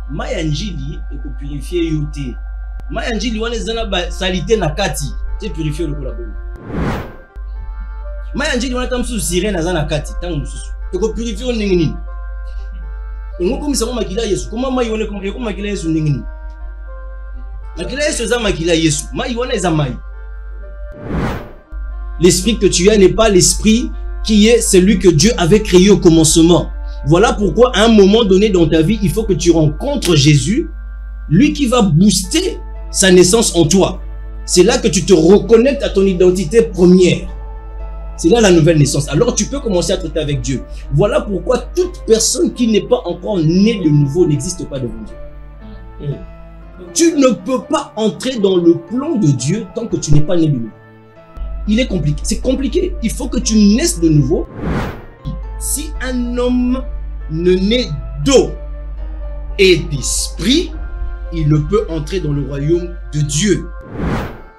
Mayanjili et pour purifier yote. Mayanjili wana zana ba salité na kati, te purifier le kola bongo. Mayanjili wana tamsu sirena zana kati, tango mususu. Et pour purifier on ningini. Ngo komisa ko makila Yesu. Comment mai wana ko makila Yesu ningini. Makila Yesu za makila Yesu. Mai wana za mai. L'esprit que tu as n'est pas l'esprit qui est celui que Dieu avait créé au commencement. Voilà pourquoi à un moment donné dans ta vie, il faut que tu rencontres Jésus, lui qui va booster sa naissance en toi. C'est là que tu te reconnectes à ton identité première. C'est là la nouvelle naissance. Alors tu peux commencer à traiter avec Dieu. Voilà pourquoi toute personne qui n'est pas encore née de nouveau n'existe pas devant Dieu. Tu ne peux pas entrer dans le plan de Dieu tant que tu n'es pas né de nouveau. Il est compliqué. C'est compliqué. Il faut que tu naisses de nouveau. Si un homme ne naît d'eau et d'esprit, il ne peut entrer dans le royaume de Dieu.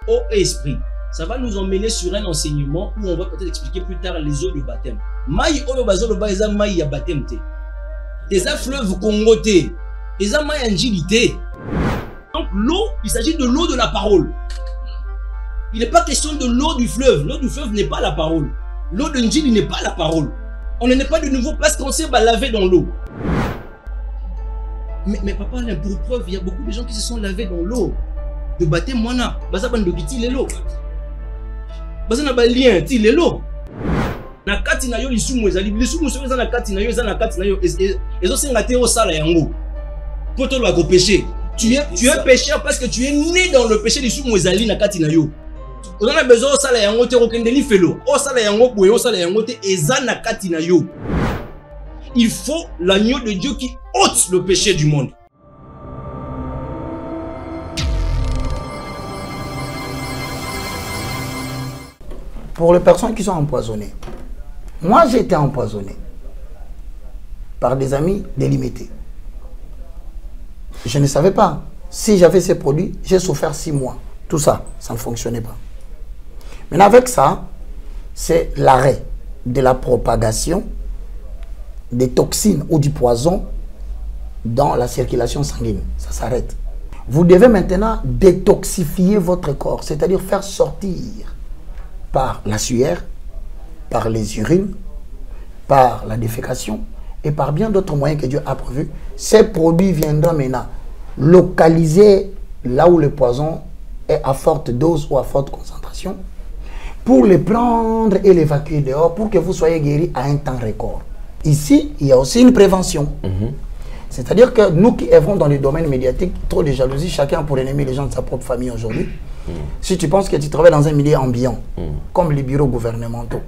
Eau et esprit. Ça va nous emmener sur un enseignement où on va peut-être expliquer plus tard les eaux de baptême. Maï oyo bazolo ba eza maï ya baptême te. Eza fleuve Congo te. Eza maï anjili te. Donc l'eau, il s'agit de l'eau de la parole. Il n'est pas question de l'eau du fleuve. L'eau du fleuve n'est pas la parole. L'eau de Njili n'est pas la parole. On n'est pas de nouveau parce qu'on s'est lavé dans l'eau. Mais papa, pour preuve, il y a beaucoup de gens qui se sont lavés dans l'eau. De baptême, moi, baza bandokiti l'eau. Baza na balien, ti l'eau. Na kati na yo lisumu ezali. Lisumu so eza na kati na yo, eza na kati na yo. Ezo senga te o sala yango. Poto lo ko péché. Tu es pécheur parce que tu es né dans le péché lisumu ezali na kati na yo. On a besoin de ça la yango te rokendeli felo. O sala yango boye o sala yango te ezana kati na yo. Il faut l'agneau de Dieu qui ôte le péché du monde. Pour les personnes qui sont empoisonnées, moi j'ai été empoisonné par des amis délimités. Je ne savais pas. Si j'avais ces produits, j'ai souffert 6 mois. Tout ça, ça ne fonctionnait pas. Maintenant, avec ça, c'est l'arrêt de la propagation des toxines ou du poison dans la circulation sanguine. Ça s'arrête. Vous devez maintenant détoxifier votre corps, c'est-à-dire faire sortir par la sueur, par les urines, par la défécation et par bien d'autres moyens que Dieu a prévus. Ces produits viendront maintenant localiser là où le poison est à forte dose ou à forte concentration pour les prendre et l'évacuer dehors pour que vous soyez guéri à un temps record. Ici, il y a aussi une prévention. C'est-à-dire que nous qui œuvrons dans le domaine médiatique, trop de jalousie, chacun pour ennemer les gens de sa propre famille aujourd'hui. Si tu penses que tu travailles dans un milieu ambiant, comme les bureaux gouvernementaux,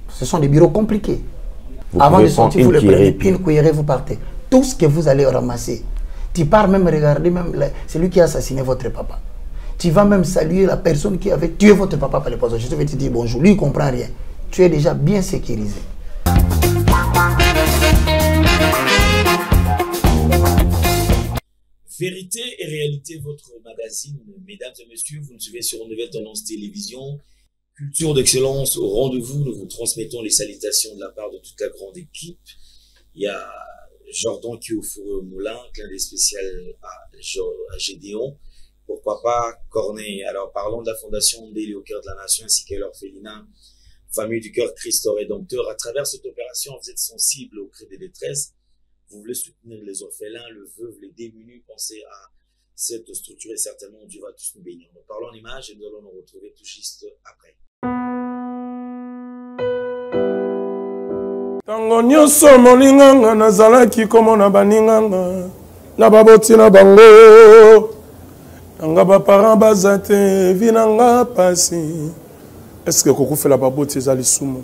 ce sont des bureaux compliqués. Avant de sortir, vous le prenez, une cuillerée, vous partez. Tout ce que vous allez ramasser, tu pars même regarder même celui qui a assassiné votre papa. Tu vas même saluer la personne qui avait tué votre papa par les poisons. Je vais te dire bonjour. Lui, il ne comprend rien. Tu es déjà bien sécurisé. Vérité et réalité, votre magazine, mesdames et messieurs, vous nous suivez sur Nouvelle Tendance Télévision. Culture d'excellence au rendez-vous. Nous vous transmettons les salutations de la part de toute la grande équipe. Il y a Jordan qui est au four au moulin, clin d'œil spécial à Gédéon. Pourquoi pas Corneille. Alors parlons de la fondation Ndeli au cœur de la nation ainsi qu'à l'orphelinat, famille du cœur Christ Rédempteur. À travers cette opération, vous êtes sensible au cri des détresses. Vous voulez soutenir les orphelins, le veuve, les démunis. Pensez à cette structure et certainement Dieu va tous nous bénir. Nous parlons en images et nous allons nous retrouver tout juste après. Tango nyonso molinganga nazalaki komona baninganga na baboti na bango nanga ba parents bazate vinanga pasi. Est-ce que koko fait la baboti ezali sumu?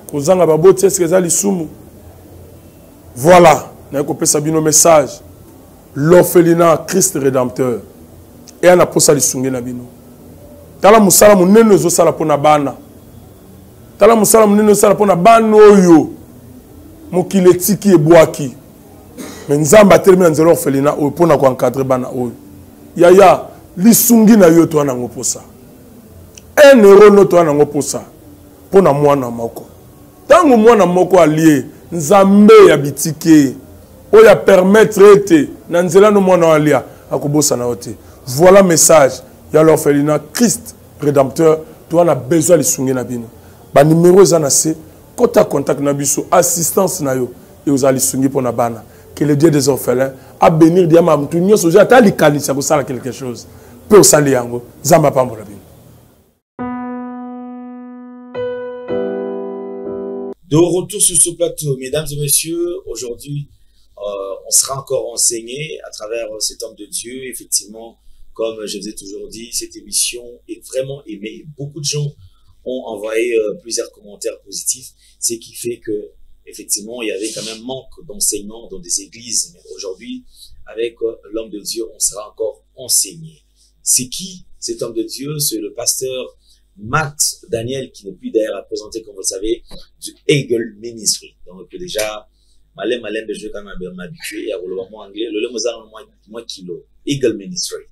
Kozanga baboti est-ce que ezali sumu? Voilà, na ko pesa bino message. L'orphelinat Christ Rédempteur. Et ana posa lisungi na bino. Tala musala munene zo sala pona bana. Tala musala munene sala pona bana oyo. Mokile tiki ebwaki. Mais nzamba termine nzelo orphelinat oyo pona ko encadrer bana oyo. Yaya lisungi na yo to na ngoposa. 1 euro no to na ngoposa. Pona mwana moko. Tango mwana moko alie nzambe ya bitike oyo ya permettre ete na nzela no mwana alia akobosana yo te. Voilà message ya l'orphelinat Christ rédempteur. Tu as besoin de lisungi na bino. Ba numéro eza na se kota contact na biso assistance na yo et aux lisungi pour na bana. Que le Dieu des orphelins a bénir diama mtu nyoso ja ta likanisa ko sala quelque chose. Pe osali yango zamba pambola bino. De retour sur ce plateau, mesdames et messieurs, aujourd'hui, on sera encore enseigné à travers cet homme de Dieu. Effectivement, comme je vous ai toujours dit, cette émission est vraiment aimée. Beaucoup de gens ont envoyé plusieurs commentaires positifs, ce qui fait que, effectivement, il y avait quand même manque d'enseignement dans des églises. Mais aujourd'hui, avec l'homme de Dieu, on sera encore enseigné. C'est qui cet homme de Dieu? C'est le pasteur Max Daniel, qui n'est plus d'ailleurs à présenter, comme vous le savez, du Eagle Ministry. Donc déjà, malin de jouer quand même m'habituer à rouler en anglais. Le moi kilo Eagle Ministry.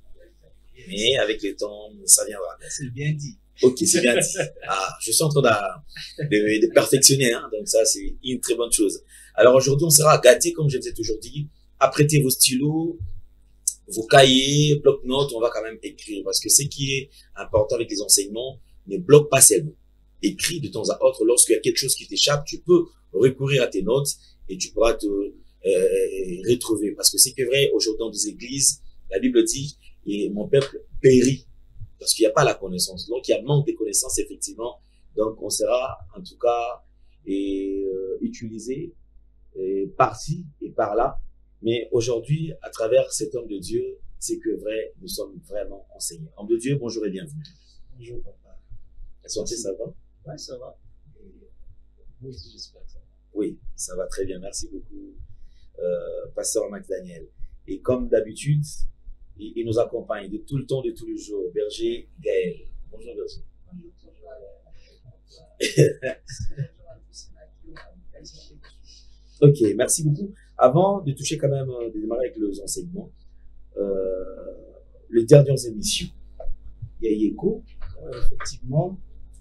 Mais avec le temps, ça viendra. C'est bien dit. Ok, c'est bien dit. Ah, je suis en train de perfectionner, hein, donc ça c'est une très bonne chose. Alors aujourd'hui, on sera gâtés, comme je vous ai toujours dit. Apprêtez vos stylos, vos cahiers, bloc-notes, on va quand même écrire, parce que ce qui est important avec les enseignements ne bloque pas seulement. Écris de temps à autre, lorsqu'il y a quelque chose qui t'échappe, tu peux recourir à tes notes et tu pourras te retrouver. Parce que c'est que vrai, aujourd'hui dans des églises, la Bible dit, et mon peuple périt, parce qu'il n'y a pas la connaissance. Donc il y a manque de connaissances, effectivement. Donc on sera en tout cas utilisé par-ci et par-là. Mais aujourd'hui, à travers cet homme de Dieu, c'est que vrai, nous sommes vraiment enseignés. Homme de Dieu, bonjour et bienvenue. Bonjour, papa. La santé, ça va? Ouais, ça va. Et moi aussi, j'espère que ça va. Oui, ça va très bien. Merci beaucoup, pasteur Max Daniel. Et comme d'habitude, il nous accompagne de tout le temps, de tous les jours. Berger Gaël. Bonjour, Berger. Ok, merci beaucoup. Avant de toucher quand même, de démarrer avec les enseignements, les dernières émissions. Il y a Yeko. Effectivement,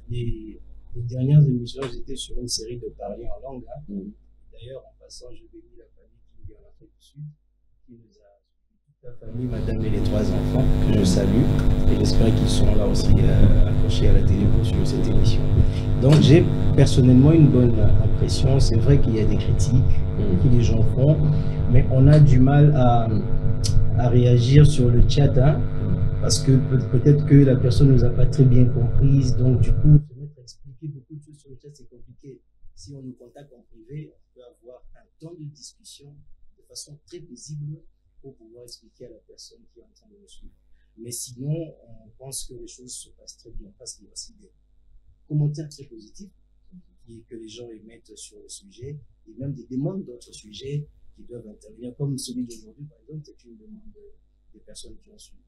les dernières émissions, j'étais sur une série de parler en langue. Hein. D'ailleurs, en passant, je bénis la famille qui vit en Afrique du Sud, qui nous a toute la famille, madame et les 3 enfants, que je salue. Et j'espère qu'ils sont là aussi accrochés à la télé pour suivre cette émission. Donc, j'ai personnellement une bonne impression. C'est vrai qu'il y a des critiques que les gens font, mais on a du mal à réagir sur le chat. Hein. Parce que peut-être que la personne ne nous a pas très bien comprises. Donc, du coup, se mettre à expliquer beaucoup de choses sur le chat, c'est compliqué. Si on nous contacte en privé, on peut avoir un temps de discussion de façon très paisible pour pouvoir expliquer à la personne qui est en train de nous suivre. Mais sinon, on pense que les choses se passent très bien parce qu'il y a aussi des commentaires très positifs que les gens émettent sur le sujet et même des demandes d'autres sujets qui doivent intervenir, comme celui d'aujourd'hui, par exemple, c'est une demande des personnes qui ont suivi.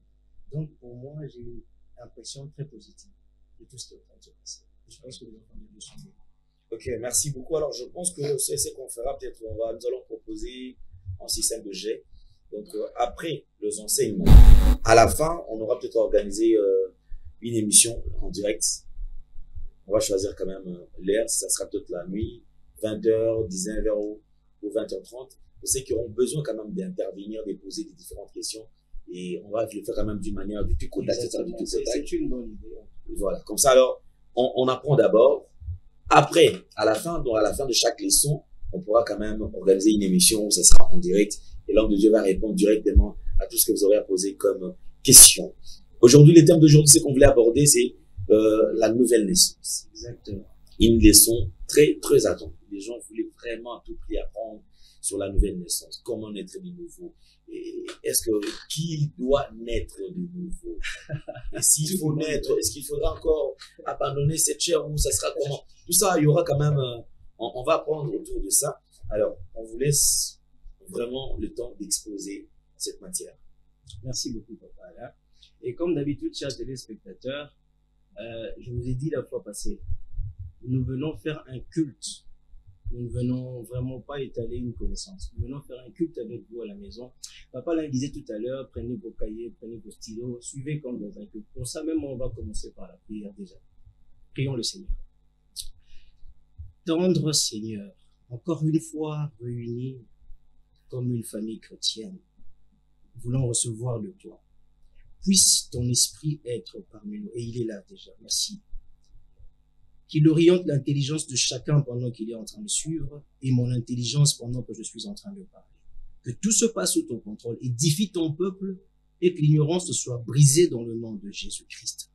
Donc, pour moi, j'ai une impression très positive de tout ce qui est en train de se passer. Je pense que les enfants de Dieu sont bien. Ok, merci beaucoup. Alors, je pense que c'est ce qu'on fera. Peut-être nous allons proposer un système de jet. Donc, après les enseignements, à la fin, on aura peut-être organisé une émission en direct. On va choisir quand même l'heure. Ça sera peut-être la nuit, 20h, 19h ou 20h30. Pour ceux qui auront besoin quand même d'intervenir, de poser des différentes questions. Et on va le faire quand même d'une manière du tout contact. C'est une bonne idée. Voilà. Comme ça, alors, on apprend d'abord. Après, à la fin de chaque leçon, on pourra quand même organiser une émission où ça sera en direct. Et l'homme de Dieu va répondre directement à tout ce que vous aurez à poser comme question. Aujourd'hui, le thème d'aujourd'hui, ce qu'on voulait aborder, c'est la nouvelle naissance. Exactement. Une leçon très, très attendue. Les gens voulaient vraiment à tout prix apprendre sur la nouvelle naissance. Comment naître de nouveau? Et qui doit naître de nouveau? Et s'il faut naître, est-ce qu'il faudra encore abandonner cette chair ou ça sera comment? Tout ça, il y aura quand même, on va apprendre autour de ça. Alors, on vous laisse vraiment le temps d'exposer cette matière. Merci beaucoup, papa. Là. Et comme d'habitude, chers téléspectateurs, je vous ai dit la fois passée, nous venons faire un culte. Nous ne venons vraiment pas étaler une connaissance. Nous venons faire un culte avec vous à la maison. Papa l'a disait tout à l'heure, prenez vos cahiers, prenez vos stylos, suivez comme dans un culte. Pour ça même, on va commencer par la prière déjà. Prions le Seigneur. Tendre Seigneur, encore une fois réunis comme une famille chrétienne, voulons recevoir de toi. Puisse ton esprit être parmi nous. Et il est là déjà. Merci. Qu'il oriente l'intelligence de chacun pendant qu'il est en train de suivre et mon intelligence pendant que je suis en train de parler. Que tout se passe sous ton contrôle. Édifie ton peuple et que l'ignorance soit brisée dans le nom de Jésus-Christ.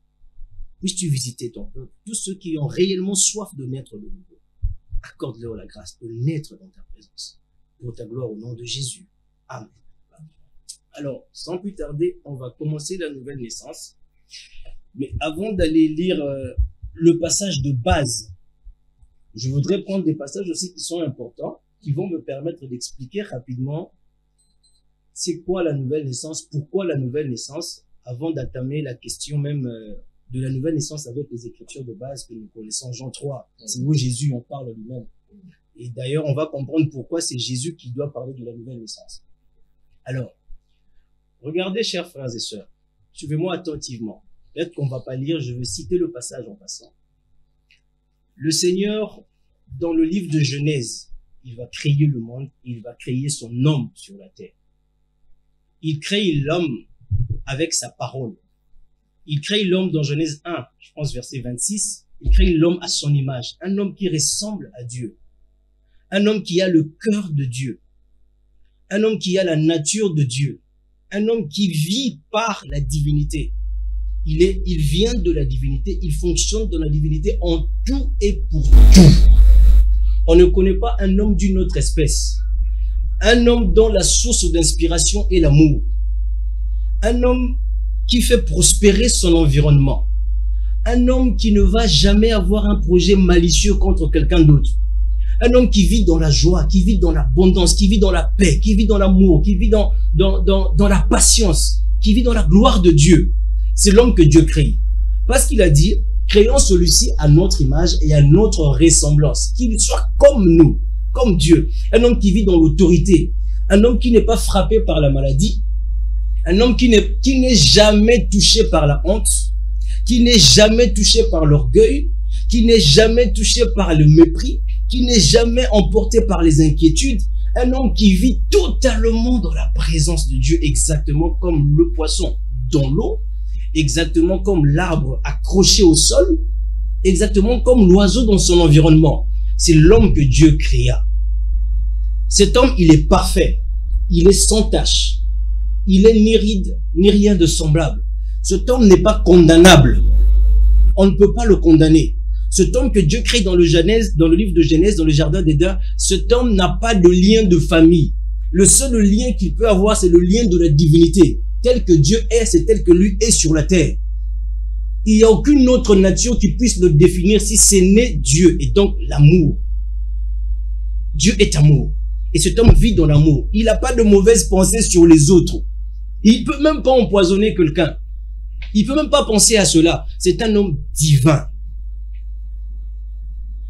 Puisses-tu visiter ton peuple, tous ceux qui ont réellement soif de naître de nouveau. Accorde-leur la grâce de naître dans ta présence. Pour ta gloire au nom de Jésus. Amen. Alors, sans plus tarder, on va commencer la nouvelle naissance. Mais avant d'aller lire le passage de base, je voudrais prendre des passages aussi qui sont importants, qui vont me permettre d'expliquer rapidement c'est quoi la nouvelle naissance, pourquoi la nouvelle naissance, avant d'attamer la question même de la nouvelle naissance avec les écritures de base que nous connaissons, Jean 3, c'est où Jésus en parle lui-même. Et d'ailleurs, on va comprendre pourquoi c'est Jésus qui doit parler de la nouvelle naissance. Alors, regardez, chers frères et sœurs, suivez-moi attentivement. Peut-être qu'on ne va pas lire, je vais citer le passage en passant. Le Seigneur, dans le livre de Genèse, il va créer le monde, il va créer son homme sur la terre. Il crée l'homme avec sa parole. Il crée l'homme dans Genèse 1, je pense verset 26, il crée l'homme à son image, un homme qui ressemble à Dieu, un homme qui a le cœur de Dieu, un homme qui a la nature de Dieu, un homme qui vit par la divinité. Il vient de la divinité, il fonctionne dans la divinité en tout et pour tout. On ne connaît pas un homme d'une autre espèce. Un homme dont la source d'inspiration est l'amour. Un homme qui fait prospérer son environnement. Un homme qui ne va jamais avoir un projet malicieux contre quelqu'un d'autre. Un homme qui vit dans la joie, qui vit dans l'abondance, qui vit dans la paix, qui vit dans l'amour, qui vit dans la patience, qui vit dans la gloire de Dieu. C'est l'homme que Dieu crée. Parce qu'il a dit, créons celui-ci à notre image et à notre ressemblance. Qu'il soit comme nous, comme Dieu. Un homme qui vit dans l'autorité. Un homme qui n'est pas frappé par la maladie. Un homme qui n'est jamais touché par la honte. Qui n'est jamais touché par l'orgueil. Qui n'est jamais touché par le mépris. Qui n'est jamais emporté par les inquiétudes. Un homme qui vit totalement dans la présence de Dieu, exactement comme le poisson dans l'eau. Exactement comme l'arbre accroché au sol, exactement comme l'oiseau dans son environnement. C'est l'homme que Dieu créa. Cet homme, il est parfait. Il est sans tache. Il est ni ride, ni rien de semblable. Cet homme n'est pas condamnable. On ne peut pas le condamner. Cet homme que Dieu crée dans le livre de Genèse, dans le jardin d'Éden, cet homme n'a pas de lien de famille. Le seul lien qu'il peut avoir, c'est le lien de la divinité. Tel que Dieu est, c'est tel que lui est sur la terre. Il n'y a aucune autre nature qui puisse le définir si ce n'est Dieu, et donc l'amour. Dieu est amour. Et cet homme vit dans l'amour. Il n'a pas de mauvaises pensées sur les autres. Il ne peut même pas empoisonner quelqu'un. Il ne peut même pas penser à cela. C'est un homme divin.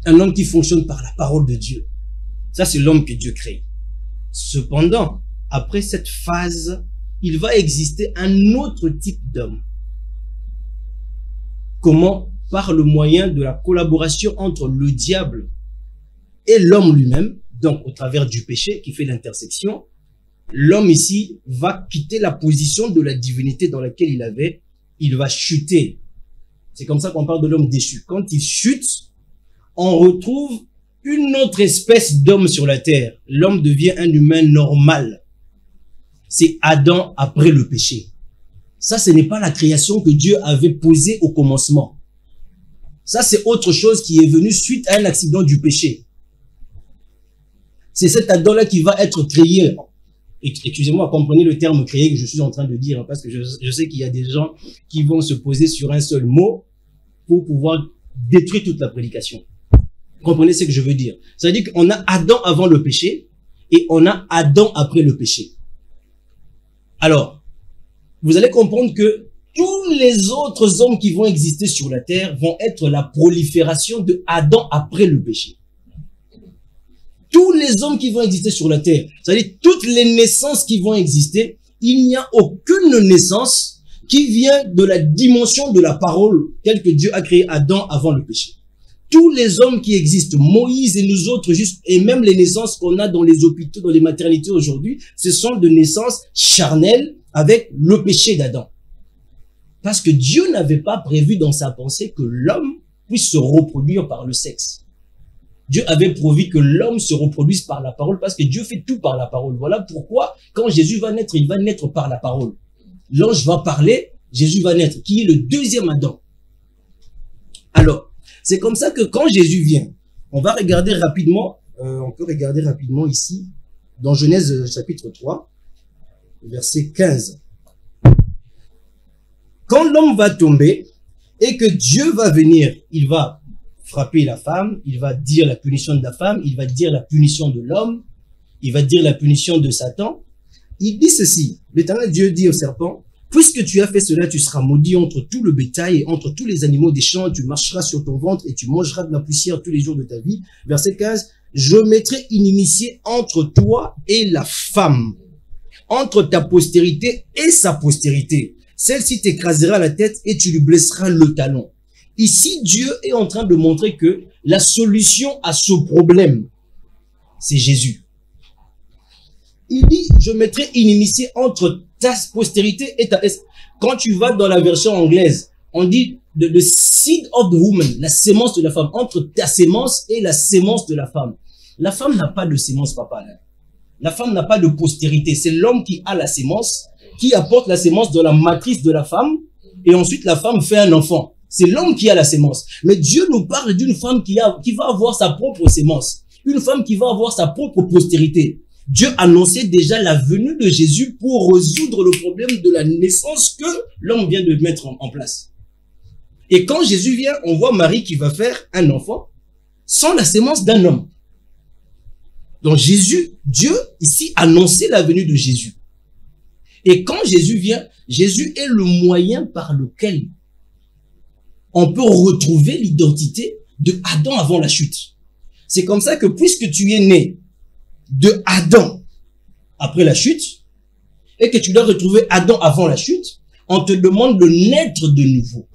Un homme qui fonctionne par la parole de Dieu. Ça, c'est l'homme que Dieu crée. Cependant, après cette phase, il va exister un autre type d'homme. Comment? Par le moyen de la collaboration entre le diable et l'homme lui-même, donc au travers du péché qui fait l'intersection, l'homme ici va quitter la position de la divinité dans laquelle il avait, il va chuter. C'est comme ça qu'on parle de l'homme déchu. Quand il chute, on retrouve une autre espèce d'homme sur la terre. L'homme devient un humain normal. C'est Adam après le péché. Ça, ce n'est pas la création que Dieu avait posée au commencement. Ça, c'est autre chose qui est venu suite à un accident du péché. C'est cet Adam-là qui va être créé. Excusez-moi, comprenez le terme créé que je suis en train de dire, parce que je sais qu'il y a des gens qui vont se poser sur un seul mot pour pouvoir détruire toute la prédication. Comprenez ce que je veux dire? Ça veut dire qu'on a Adam avant le péché et on a Adam après le péché. Alors, vous allez comprendre que tous les autres hommes qui vont exister sur la terre vont être la prolifération de Adam après le péché. Tous les hommes qui vont exister sur la terre, c'est-à-dire toutes les naissances qui vont exister, il n'y a aucune naissance qui vient de la dimension de la parole telle que Dieu a créé Adam avant le péché. tous les hommes qui existent, Moïse et nous autres, et même les naissances qu'on a dans les hôpitaux, dans les maternités aujourd'hui, ce sont des naissances charnelles avec le péché d'Adam. Parce que Dieu n'avait pas prévu dans sa pensée que l'homme puisse se reproduire par le sexe. Dieu avait prévu que l'homme se reproduise par la parole parce que Dieu fait tout par la parole. Voilà pourquoi quand Jésus va naître, il va naître par la parole. L'ange va parler, Jésus va naître, qui est le deuxième Adam. Alors, c'est comme ça que quand Jésus vient, on va regarder rapidement, on peut regarder rapidement ici, dans Genèse chapitre 3, verset 15. Quand l'homme va tomber et que Dieu va venir, il va frapper la femme, il va dire la punition de la femme, il va dire la punition de l'homme, il va dire la punition de Satan. Il dit ceci, l'Éternel Dieu dit au serpent, puisque tu as fait cela, tu seras maudit entre tout le bétail et entre tous les animaux des champs, tu marcheras sur ton ventre et tu mangeras de la poussière tous les jours de ta vie. Verset 15, je mettrai inimitié entre toi et la femme, entre ta postérité et sa postérité. Celle-ci t'écrasera la tête et tu lui blesseras le talon. Ici, Dieu est en train de montrer que la solution à ce problème, c'est Jésus. Il dit, je mettrai inimitié entre ta postérité et ta... Quand tu vas dans la version anglaise, on dit the seed of the woman, la sémence de la femme, entre ta sémence et la sémence de la femme. La femme n'a pas de sémence, papa. Là. La femme n'a pas de postérité. C'est l'homme qui a la sémence, qui apporte la sémence dans la matrice de la femme, et ensuite la femme fait un enfant. C'est l'homme qui a la sémence. Mais Dieu nous parle d'une femme qui va avoir sa propre sémence. Une femme qui va avoir sa propre postérité. Dieu annonçait déjà la venue de Jésus pour résoudre le problème de la naissance que l'homme vient de mettre en place. Et quand Jésus vient, on voit Marie qui va faire un enfant sans la sémence d'un homme. Donc Jésus, Dieu ici annonçait la venue de Jésus. Et quand Jésus vient, Jésus est le moyen par lequel on peut retrouver l'identité de Adam avant la chute. C'est comme ça que puisque tu es né de Adam après la chute, et que tu dois retrouver Adam avant la chute, on te demande de naître de nouveau.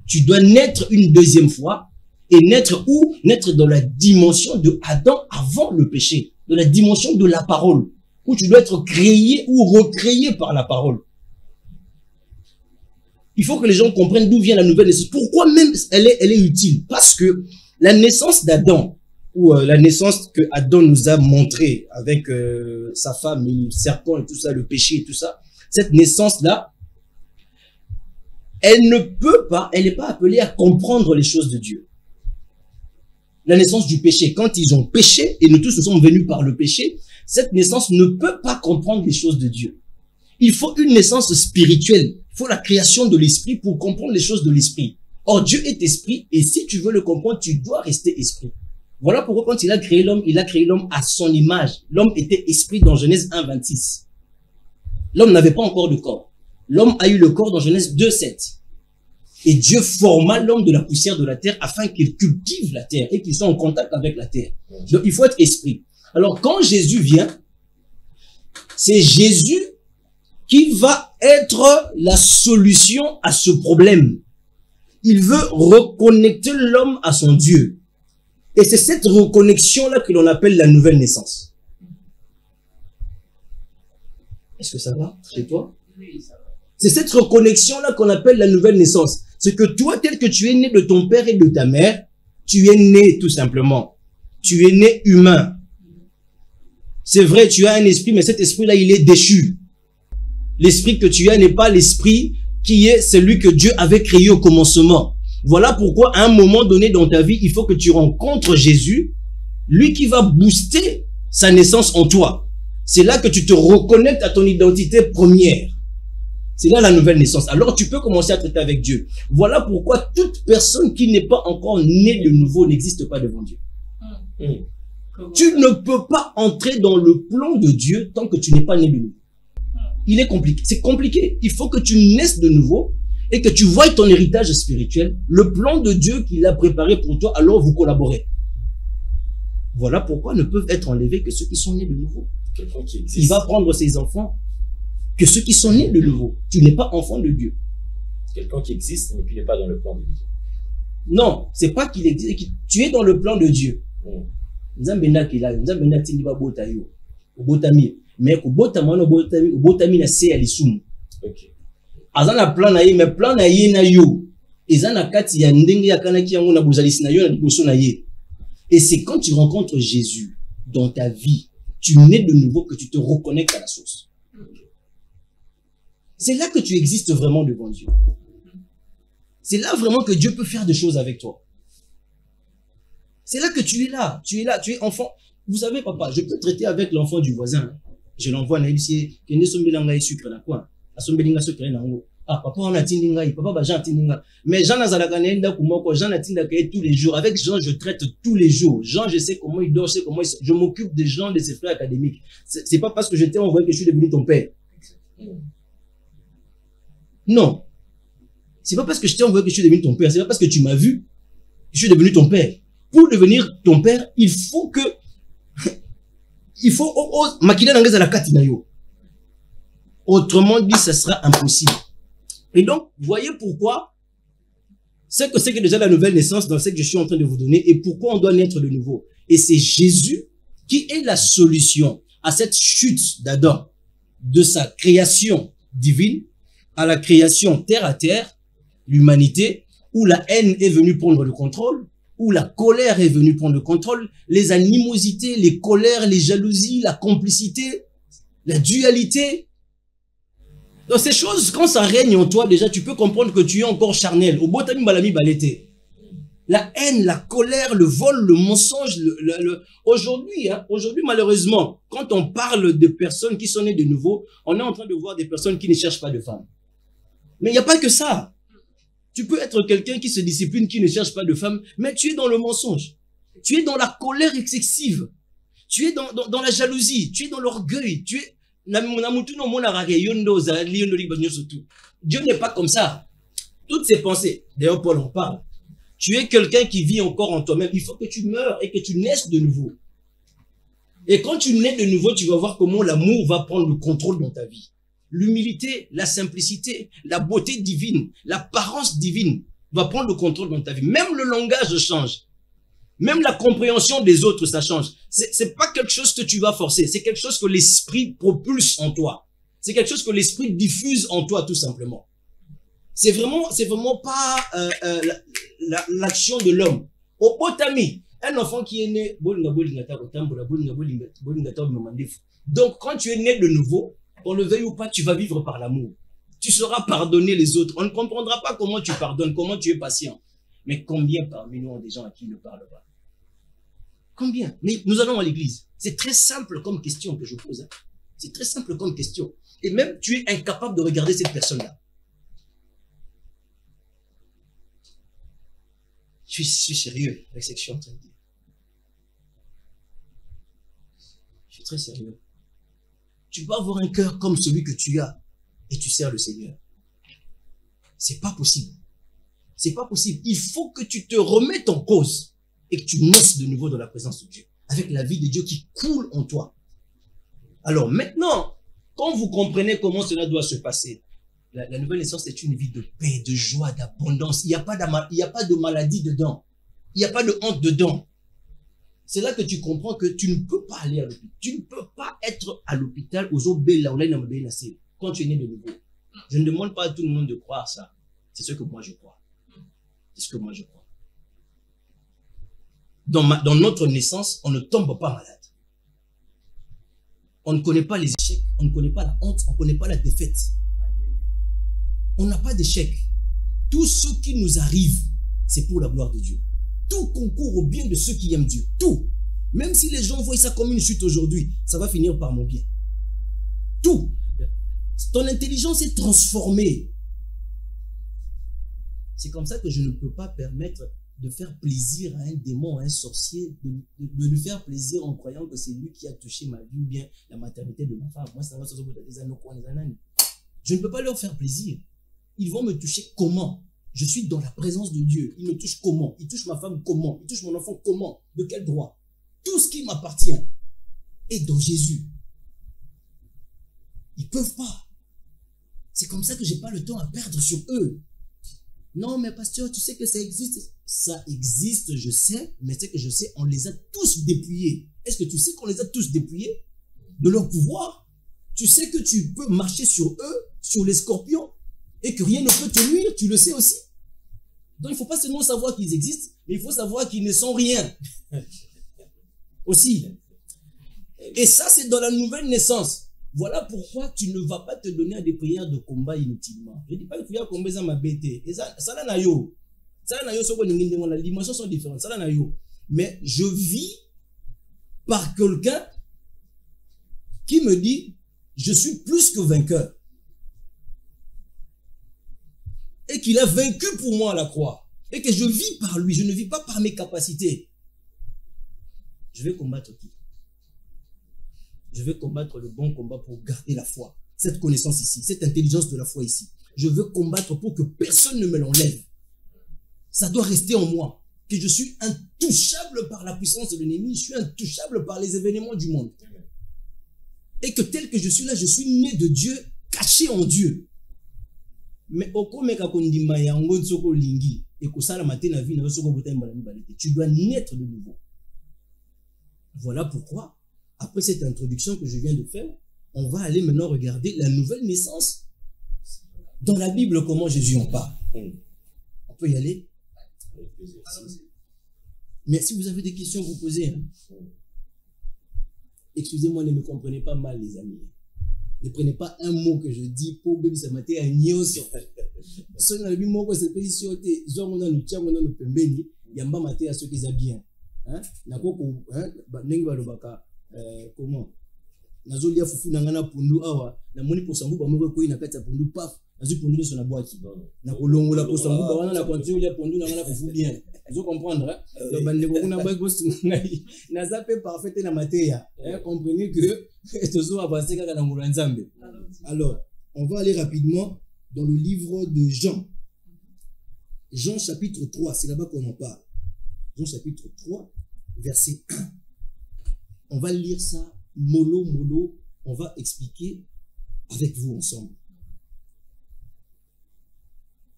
Tu dois naître une deuxième fois, et naître où? Naître dans la dimension de Adam avant le péché, dans la dimension de la parole, où tu dois être créé ou recréé par la parole. Il faut que les gens comprennent d'où vient la nouvelle naissance. Pourquoi même elle est utile? Parce que la naissance d'Adam, ou la naissance que Adam nous a montrée avec sa femme, le serpent et tout ça, le péché et tout ça, cette naissance-là, elle ne peut pas, elle n'est pas appelée à comprendre les choses de Dieu. La naissance du péché, quand ils ont péché, et nous tous nous sommes venus par le péché, cette naissance ne peut pas comprendre les choses de Dieu. Il faut une naissance spirituelle. Il faut la création de l'esprit pour comprendre les choses de l'esprit. Or, Dieu est esprit, et si tu veux le comprendre, tu dois rester esprit. Voilà pourquoi quand il a créé l'homme à son image. L'homme était esprit dans Genèse 1, 26. L'homme n'avait pas encore de corps. L'homme a eu le corps dans Genèse 2, 7. Et Dieu forma l'homme de la poussière de la terre afin qu'il cultive la terre et qu'il soit en contact avec la terre. Donc, il faut être esprit. Alors, quand Jésus vient, c'est Jésus qui va être la solution à ce problème. Il veut reconnecter l'homme à son Dieu. Et c'est cette reconnexion-là que l'on appelle la nouvelle naissance. Est-ce que ça va chez toi? Oui, ça va. C'est cette reconnexion-là qu'on appelle la nouvelle naissance. C'est que toi, tel que tu es né de ton père et de ta mère, tu es né tout simplement. Tu es né humain. C'est vrai, tu as un esprit, mais cet esprit-là, il est déchu. L'esprit que tu as n'est pas l'esprit qui est celui que Dieu avait créé au commencement. Voilà pourquoi, à un moment donné dans ta vie, il faut que tu rencontres Jésus, lui qui va booster sa naissance en toi. C'est là que tu te reconnectes à ton identité première. C'est là la nouvelle naissance. Alors, tu peux commencer à traiter avec Dieu. Voilà pourquoi toute personne qui n'est pas encore née de nouveau n'existe pas devant Dieu. Tu ne peux pas entrer dans le plan de Dieu tant que tu n'es pas né de nouveau. Il est compliqué. C'est compliqué. Il faut que tu naisses de nouveau et que tu voies ton héritage spirituel, le plan de Dieu qu'il a préparé pour toi, alors vous collaborez. Voilà pourquoi ne peuvent être enlevés que ceux qui sont nés de nouveau. Il va prendre ses enfants que ceux qui sont nés de nouveau. Tu n'es pas enfant de Dieu. Quelqu'un qui existe mais qui n'est pas dans le plan de Dieu. Non, c'est pas qu'il existe. Tu es dans le plan de Dieu. Nzambenda kila, nzambenda tindi ba bota yo. Obotami. Mais obotami no botami, obotami na se alisumu. OK. Azana plan na ye, mais plan na ye na yo. Ezana kati ya ndenge ya kanaki yango na bozalisi na yo na liboso na ye. Et c'est quand tu rencontres Jésus dans ta vie, tu nais de nouveau que tu te reconnectes à la source. C'est là que tu existes vraiment devant Dieu. C'est là vraiment que Dieu peut faire des choses avec toi. C'est là que tu es là, tu es enfant. Vous savez, papa, je peux traiter avec l'enfant du voisin. Je l'envoie à l'huissier, qui ne sombelanga sucre na quoi. A sombelinga sucre na ngo. Ah, papa, on a tindinga, papa, bah, Jean tindinga. Mais Jean Nazalakanenda, Kumoko, Jean a tindinga tous les jours. Avec Jean, je traite tous les jours. Jean, je sais comment il dort, je sais comment je m'occupe des gens, de ses frères académiques. C'est pas parce que je t'ai envoyé que je suis devenu ton père. Non. C'est pas parce que je t'ai envoyé que je suis devenu ton père. C'est pas parce que tu m'as vu que je suis devenu ton père. Pour devenir ton père, il faut que, maquiller dans la katinayo. Autrement dit, ça sera impossible. Et donc, voyez pourquoi c'est que déjà la nouvelle naissance dans ce que je suis en train de vous donner et pourquoi on doit naître de nouveau. Et c'est Jésus qui est la solution à cette chute d'Adam, de sa création divine à la création terre à terre, l'humanité, où la haine est venue prendre le contrôle, où la colère est venue prendre le contrôle, les animosités, les colères, les jalousies, la complicité, la dualité. Donc ces choses, quand ça règne en toi, déjà, tu peux comprendre que tu es encore charnel. Au botami balami balete. La haine, la colère, le vol, le mensonge, aujourd'hui, malheureusement, quand on parle de personnes qui sont nées de nouveau, on est en train de voir des personnes qui ne cherchent pas de femmes. Mais il n'y a pas que ça. Tu peux être quelqu'un qui se discipline, qui ne cherche pas de femme, mais tu es dans le mensonge. Tu es dans la colère excessive. Tu es dans la jalousie. Tu es dans l'orgueil. Tu es... Dieu n'est pas comme ça. Toutes ces pensées, d'ailleurs Paul en parle. Tu es quelqu'un qui vit encore en toi-même. Il faut que tu meurs et que tu naisses de nouveau. Et quand tu nais de nouveau, tu vas voir comment l'amour va prendre le contrôle dans ta vie. L'humilité, la simplicité, la beauté divine, l'apparence divine va prendre le contrôle dans ta vie. Même le langage change. Même la compréhension des autres, ça change. C'est pas quelque chose que tu vas forcer. C'est quelque chose que l'esprit propulse en toi. C'est quelque chose que l'esprit diffuse en toi, tout simplement. C'est vraiment pas l'action de l'homme. Au potami, un enfant qui est né, donc quand tu es né de nouveau, on le veuille ou pas, tu vas vivre par l'amour. Tu sauras pardonner les autres. On ne comprendra pas comment tu pardonnes, comment tu es patient. Mais combien parmi nous ont des gens à qui ne parlent pas? Combien? Mais nous allons à l'église. C'est très simple comme question que je pose. Hein. C'est très simple comme question. Et même tu es incapable de regarder cette personne-là. Je suis sérieux avec ce que je suis en train de dire. Je suis très sérieux. Tu peux avoir un cœur comme celui que tu as et tu sers le Seigneur. C'est pas possible. C'est pas possible. Il faut que tu te remettes en cause et que tu naisses de nouveau dans la présence de Dieu, avec la vie de Dieu qui coule en toi. Alors maintenant, quand vous comprenez comment cela doit se passer, la nouvelle naissance est une vie de paix, de joie, d'abondance. Il n'y a pas de maladie dedans. Il n'y a pas de honte dedans. C'est là que tu comprends que tu ne peux pas aller à l'hôpital. Tu ne peux pas être à l'hôpital quand tu es né de nouveau. Je ne demande pas à tout le monde de croire ça. C'est ce que moi je crois. C'est ce que moi je crois. Dans notre naissance, on ne tombe pas malade. On ne connaît pas les échecs, on ne connaît pas la honte, on ne connaît pas la défaite. On n'a pas d'échec. Tout ce qui nous arrive, c'est pour la gloire de Dieu. Tout concourt au bien de ceux qui aiment Dieu. Tout. Même si les gens voient ça comme une chute aujourd'hui, ça va finir par mon bien. Tout. Ton intelligence est transformée. C'est comme ça que je ne peux pas permettre de faire plaisir à un démon, à un sorcier, de lui faire plaisir en croyant que c'est lui qui a touché ma vie ou bien la maternité de ma femme. Moi, je ne peux pas leur faire plaisir. Ils vont me toucher comment? Je suis dans la présence de Dieu. Ils me touchent comment? Ils touchent ma femme comment? Ils touchent mon enfant comment? De quel droit? Tout ce qui m'appartient est dans Jésus. Ils ne peuvent pas. C'est comme ça que je n'ai pas le temps à perdre sur eux. Non, mais pasteur, tu sais que ça existe. Ça existe, je sais, mais c'est que je sais, on les a tous dépouillés. Est-ce que tu sais qu'on les a tous dépouillés de leur pouvoir? Tu sais que tu peux marcher sur eux, sur les scorpions, et que rien ne peut te nuire, tu le sais aussi. Donc il ne faut pas seulement savoir qu'ils existent, mais il faut savoir qu'ils ne sont rien. Aussi. Et ça, c'est dans la nouvelle naissance. Voilà pourquoi tu ne vas pas te donner à des prières de combat inutilement. Je ne dis pas que les prières de combat, ça m'a bêté. Et ça n'a yo. Ça n'a yo, les dimensions sont différentes. Ça n'a yo. Mais je vis par quelqu'un qui me dit, je suis plus que vainqueur. Et qu'il a vaincu pour moi à la croix. Et que je vis par lui. Je ne vis pas par mes capacités. Je vais combattre qui? Je vais combattre le bon combat pour garder la foi. Cette connaissance ici, cette intelligence de la foi ici. Je veux combattre pour que personne ne me l'enlève. Ça doit rester en moi. Que je suis intouchable par la puissance de l'ennemi. Je suis intouchable par les événements du monde. Et que tel que je suis là, je suis né de Dieu, caché en Dieu. Mais tu dois naître de nouveau. Voilà pourquoi, après cette introduction que je viens de faire, on va aller maintenant regarder la nouvelle naissance dans la Bible, comment Jésus en parle. On peut y aller? Mais si vous avez des questions, vous posez. Hein. Excusez-moi, ne me comprenez pas mal, les amis. Ne prenez pas un mot que je dis pour que ça m'attende à nyoso. Si on a le mot que c'est pétitionné, on a le tien, on a le pembeni, il y a pas maté à ceux qui ont bien. Hein? Comment? Nazolia fufu nangana pundu awa na moni posambu ba moko koyi na kati ya pundu paf nazo pundu sur la boîte na kolongola posambu ba wana na continue ya pundu nangana fufu bien vous comprendre hein donc bande ko kuna ba gost ngai na zape parfait na mateya comprenez que tozo avancer kaka na ngolo nzambe. Alors on va aller rapidement dans le livre de Jean chapitre 3, c'est là-bas qu'on en parle. Jean chapitre 3 verset 1. On va lire ça mollo, on va expliquer avec vous ensemble.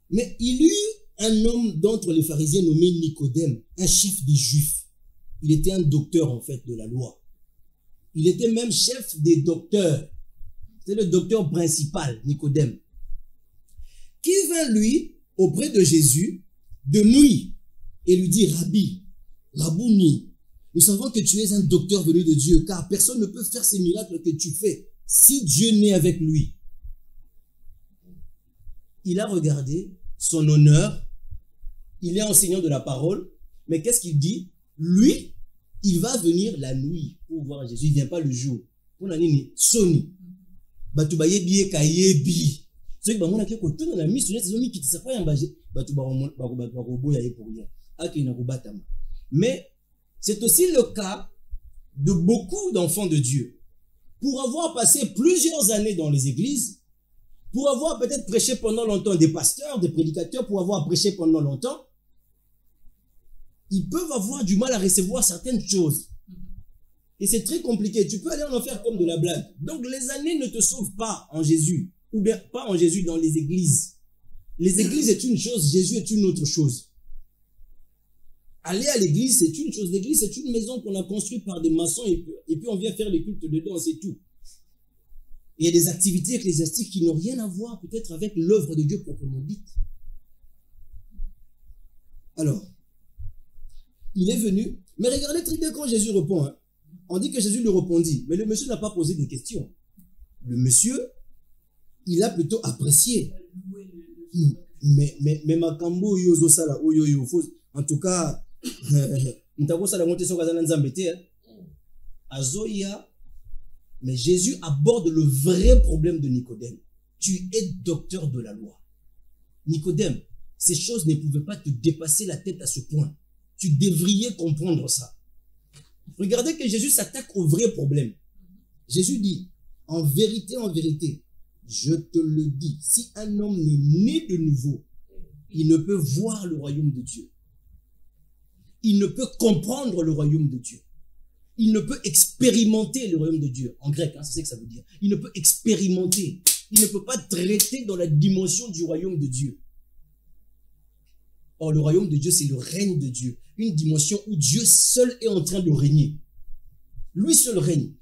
Mais il y eut un homme d'entre les pharisiens nommé Nicodème, un chef des Juifs. Il était un docteur en fait de la loi. Il était même chef des docteurs. C'est le docteur principal, Nicodème. Qui vint lui auprès de Jésus de nuit et lui dit, Rabbi, Rabouni, nous savons que tu es un docteur venu de Dieu, car personne ne peut faire ces miracles que tu fais si Dieu n'est avec lui. Il a regardé son honneur, il est enseignant de la parole, mais qu'est-ce qu'il dit? Lui, il va venir la nuit pour voir Jésus, il ne vient pas le jour. On a dit, Soni, Batubaye biye kayebi. Ce qui va dire que tout on a mis sur les zones qui ne savent pas emballer, mais c'est aussi le cas de beaucoup d'enfants de Dieu. Pour avoir passé plusieurs années dans les églises, pour avoir peut-être prêché pendant longtemps des pasteurs, des prédicateurs, pour avoir prêché pendant longtemps, ils peuvent avoir du mal à recevoir certaines choses. Et c'est très compliqué. Tu peux aller en faire comme de la blague. Donc les années ne te sauvent pas en Jésus, ou bien pas en Jésus dans les églises. Les églises est une chose, Jésus est une autre chose. Aller à l'église, c'est une chose. L'église, c'est une maison qu'on a construite par des maçons et puis on vient faire les cultes dedans, c'est tout. Il y a des activités ecclésiastiques qui n'ont rien à voir peut-être avec l'œuvre de Dieu proprement dite. Alors, il est venu, mais regardez très bien quand Jésus répond. Hein. On dit que Jésus lui répondit, mais le monsieur n'a pas posé de questions. Le monsieur, il a plutôt apprécié. Mais Makambo yozo sala oyo en tout cas, mais Jésus aborde le vrai problème de Nicodème. Tu es docteur de la loi. Nicodème, ces choses ne pouvaient pas te dépasser la tête à ce point. Tu devrais comprendre ça. Regardez que Jésus s'attaque au vrai problème. Jésus dit, en vérité, je te le dis, si un homme n'est né de nouveau, il ne peut voir le royaume de Dieu. Il ne peut comprendre le royaume de Dieu. Il ne peut expérimenter le royaume de Dieu. En grec, hein, c'est ce que ça veut dire. Il ne peut expérimenter. Il ne peut pas traiter dans la dimension du royaume de Dieu. Or, le royaume de Dieu, c'est le règne de Dieu. Une dimension où Dieu seul est en train de régner. Lui seul règne.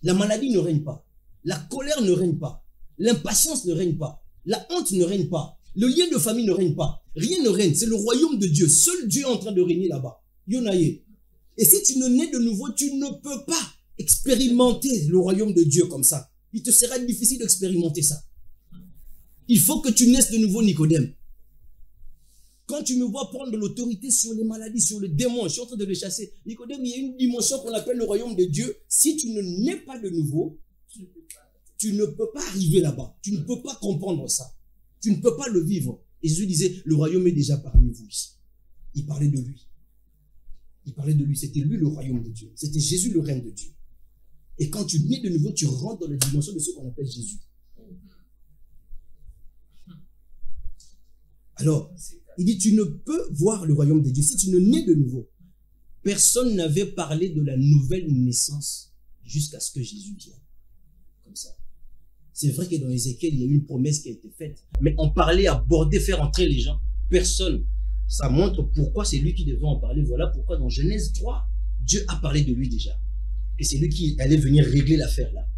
La maladie ne règne pas. La colère ne règne pas. L'impatience ne règne pas. La honte ne règne pas. Le lien de famille ne règne pas. Rien ne règne. C'est le royaume de Dieu. Seul Dieu est en train de régner là-bas. Yonaye. Et si tu ne nais de nouveau, tu ne peux pas expérimenter le royaume de Dieu comme ça. Il te sera difficile d'expérimenter ça. Il faut que tu naisses de nouveau, Nicodème. Quand tu me vois prendre de l'autorité sur les maladies, sur les démons, je suis en train de les chasser. Nicodème, il y a une dimension qu'on appelle le royaume de Dieu. Si tu ne nais pas de nouveau, tu ne peux pas arriver là-bas. Tu ne peux pas comprendre ça. Tu ne peux pas le vivre. Et Jésus disait, le royaume est déjà parmi vous ici. Il parlait de lui. Il parlait de lui. C'était lui le royaume de Dieu. C'était Jésus le règne de Dieu. Et quand tu nais de nouveau, tu rentres dans la dimension de ce qu'on appelle Jésus. Alors, il dit, tu ne peux voir le royaume de Dieu si tu ne nais de nouveau. Personne n'avait parlé de la nouvelle naissance jusqu'à ce que Jésus vienne. Comme ça. C'est vrai que dans Ézéchiel, il y a eu une promesse qui a été faite. Mais en parler, aborder, faire entrer les gens, personne. Ça montre pourquoi c'est lui qui devait en parler. Voilà pourquoi dans Genèse 3, Dieu a parlé de lui déjà. Et c'est lui qui allait venir régler l'affaire là.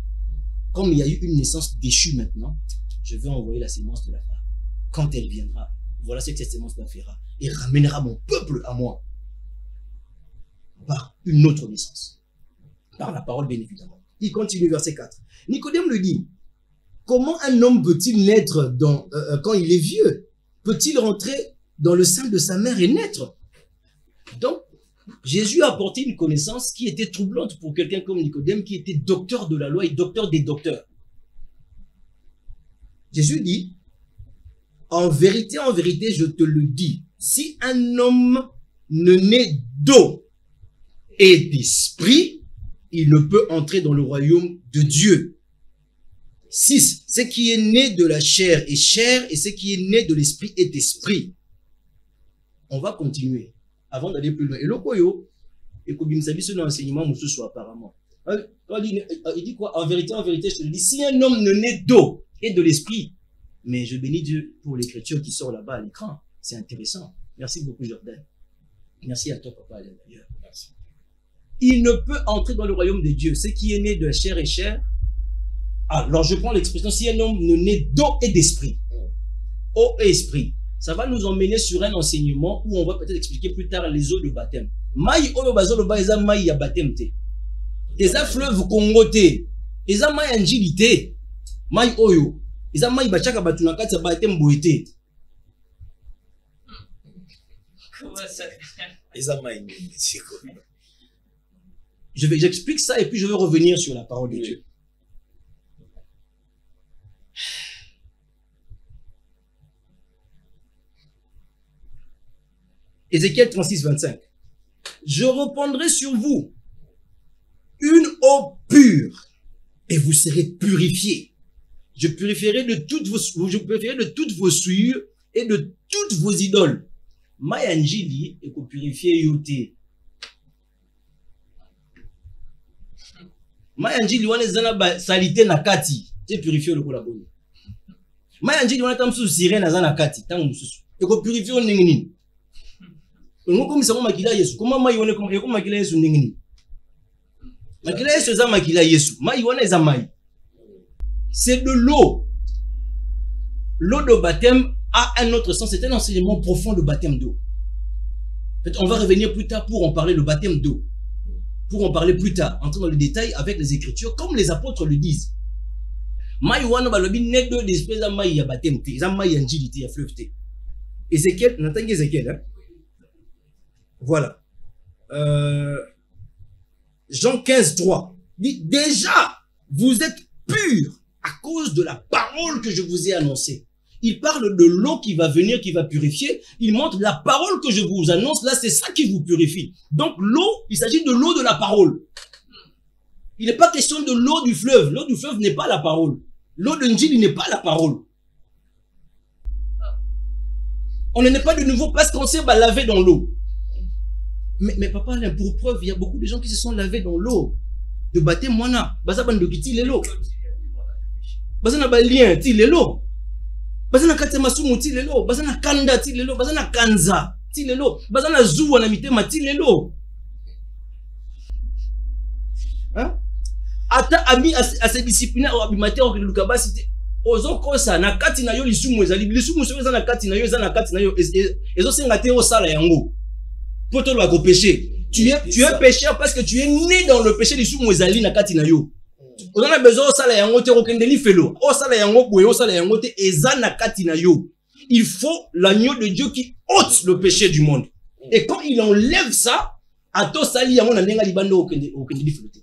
Comme il y a eu une naissance déchue maintenant, je vais envoyer la sémence de la femme. Quand elle viendra, voilà ce que cette sémence la fera. Et ramènera mon peuple à moi. Par une autre naissance. Par la parole, bien évidemment. Il continue, verset 4. Nicodème lui dit, comment un homme peut-il naître quand il est vieux? Peut-il rentrer dans le sein de sa mère et naître? Donc, Jésus a apporté une connaissance qui était troublante pour quelqu'un comme Nicodème, qui était docteur de la loi et docteur des docteurs. Jésus dit, en vérité, je te le dis, si un homme ne naît d'eau et d'esprit, il ne peut entrer dans le royaume de Dieu. 6. Ce qui est né de la chair est chair, et ce qui est né de l'esprit est esprit. On va continuer avant d'aller plus loin. Et le koyo, et comme il s'agit de l'enseignement, monsieur soit apparemment. Il dit quoi? En vérité, je te le dis, si un homme ne naît d'eau et de l'esprit, mais je bénis Dieu pour l'écriture qui sort là-bas à l'écran. C'est intéressant. Merci beaucoup, Jordan. Merci à toi, papa, d'ailleurs. Merci. Il ne peut entrer dans le royaume de Dieu. Ce qui est né de chair est chair. Alors, je prends l'expression, si un homme ne naît d'eau et d'esprit. Eau et esprit. Ça va nous emmener sur un enseignement où on va peut-être expliquer plus tard les eaux de baptême. Maï oyo bazo lo ba eza maï ya baptême te. Eza fleuve Congo te. Eza maï anjili te. Maï oyo. Eza maï bachaka batu na kati ya baptême boye te. Eza maï j'explique ça et puis je vais revenir sur la parole de Dieu. Ézéchiel 36, 25. Je répandrai sur vous une eau pure et vous serez purifiés. Je purifierai de toutes vos souillures et de toutes vos idoles. Mayanjili et pour purifier yote. Mayanjili wana zana ba salité na kati. C'est purifier le kolaboni. Mayanjili wana tamsu sirène na zana kati. Tangu mususu. Et pour purifier on ningini. Comment makila Yesu? Comment mai wana comment makila Yesu ningini? Makila Yesu za makila Yesu. Mai wana za mai. C'est de l'eau. L'eau de baptême a un autre sens. C'est un enseignement profond de baptême d'eau. On va revenir plus tard pour en parler, le baptême d'eau. Pour en parler plus tard, entrer dans le détail avec les Écritures, comme les apôtres le disent. Mai wana balobi net de l'esprit za mai ya baptême te, za mai ya njilité ya fleuve te. Ézéchiel, n'entendez Ézéchiel, hein? Voilà. Jean 15, 3 dit, déjà, vous êtes purs à cause de la parole que je vous ai annoncée. Il parle de l'eau qui va venir, qui va purifier. Il montre la parole que je vous annonce. Là, c'est ça qui vous purifie. Donc, l'eau, il s'agit de l'eau de la parole. Il n'est pas question de l'eau du fleuve. L'eau du fleuve n'est pas la parole. L'eau de Njili n'est pas la parole. On n'est pas de nouveau parce qu'on s'est lavé dans l'eau. Mais papa, pour preuve, il y a beaucoup de gens qui se sont lavés dans l'eau. De baptême, moi, baza bandokiti l'eau. Baza na ba lien, ti l'eau. Bazana katema sumu ti lelo, bazana kanda ti lelo, bazana kanza ti lelo, bazana zuwa na mitema ti lelo. Hein? Ata ami ase disciplinaire ou abimate o lukabasi ti ozo kosa na kati na yo lisumu ezali lisumu so eza na kati na yo eza na kati na yo ezo senga te o sala yango. Poto lo ko péché. Tu es pécheur parce que tu es né dans le péché lisumu ezali na kati na yo. On a besoin de ça la yango te rokendeli felo. O sala yango boye o sala yango te eza na kati na yo. Il faut l'agneau de Dieu qui ôte le péché du monde. Et quand il enlève ça, ato sali yango na ndenga libando okendeli felo te.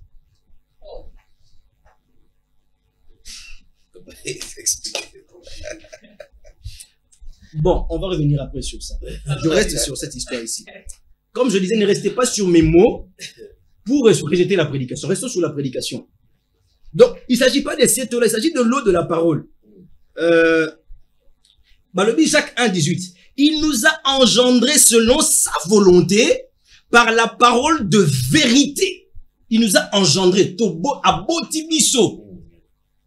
Bon, on va revenir après sur ça. Je reste sur cette histoire ici. Comme je disais, ne restez pas sur mes mots pour rejeter la prédication. Restons sur la prédication. Donc, il ne s'agit pas des sept là, il s'agit de l'eau de la parole. Le Jacques 1,18. Il nous a engendrés selon sa volonté par la parole de vérité. Il nous a engendrés. À Botibiso.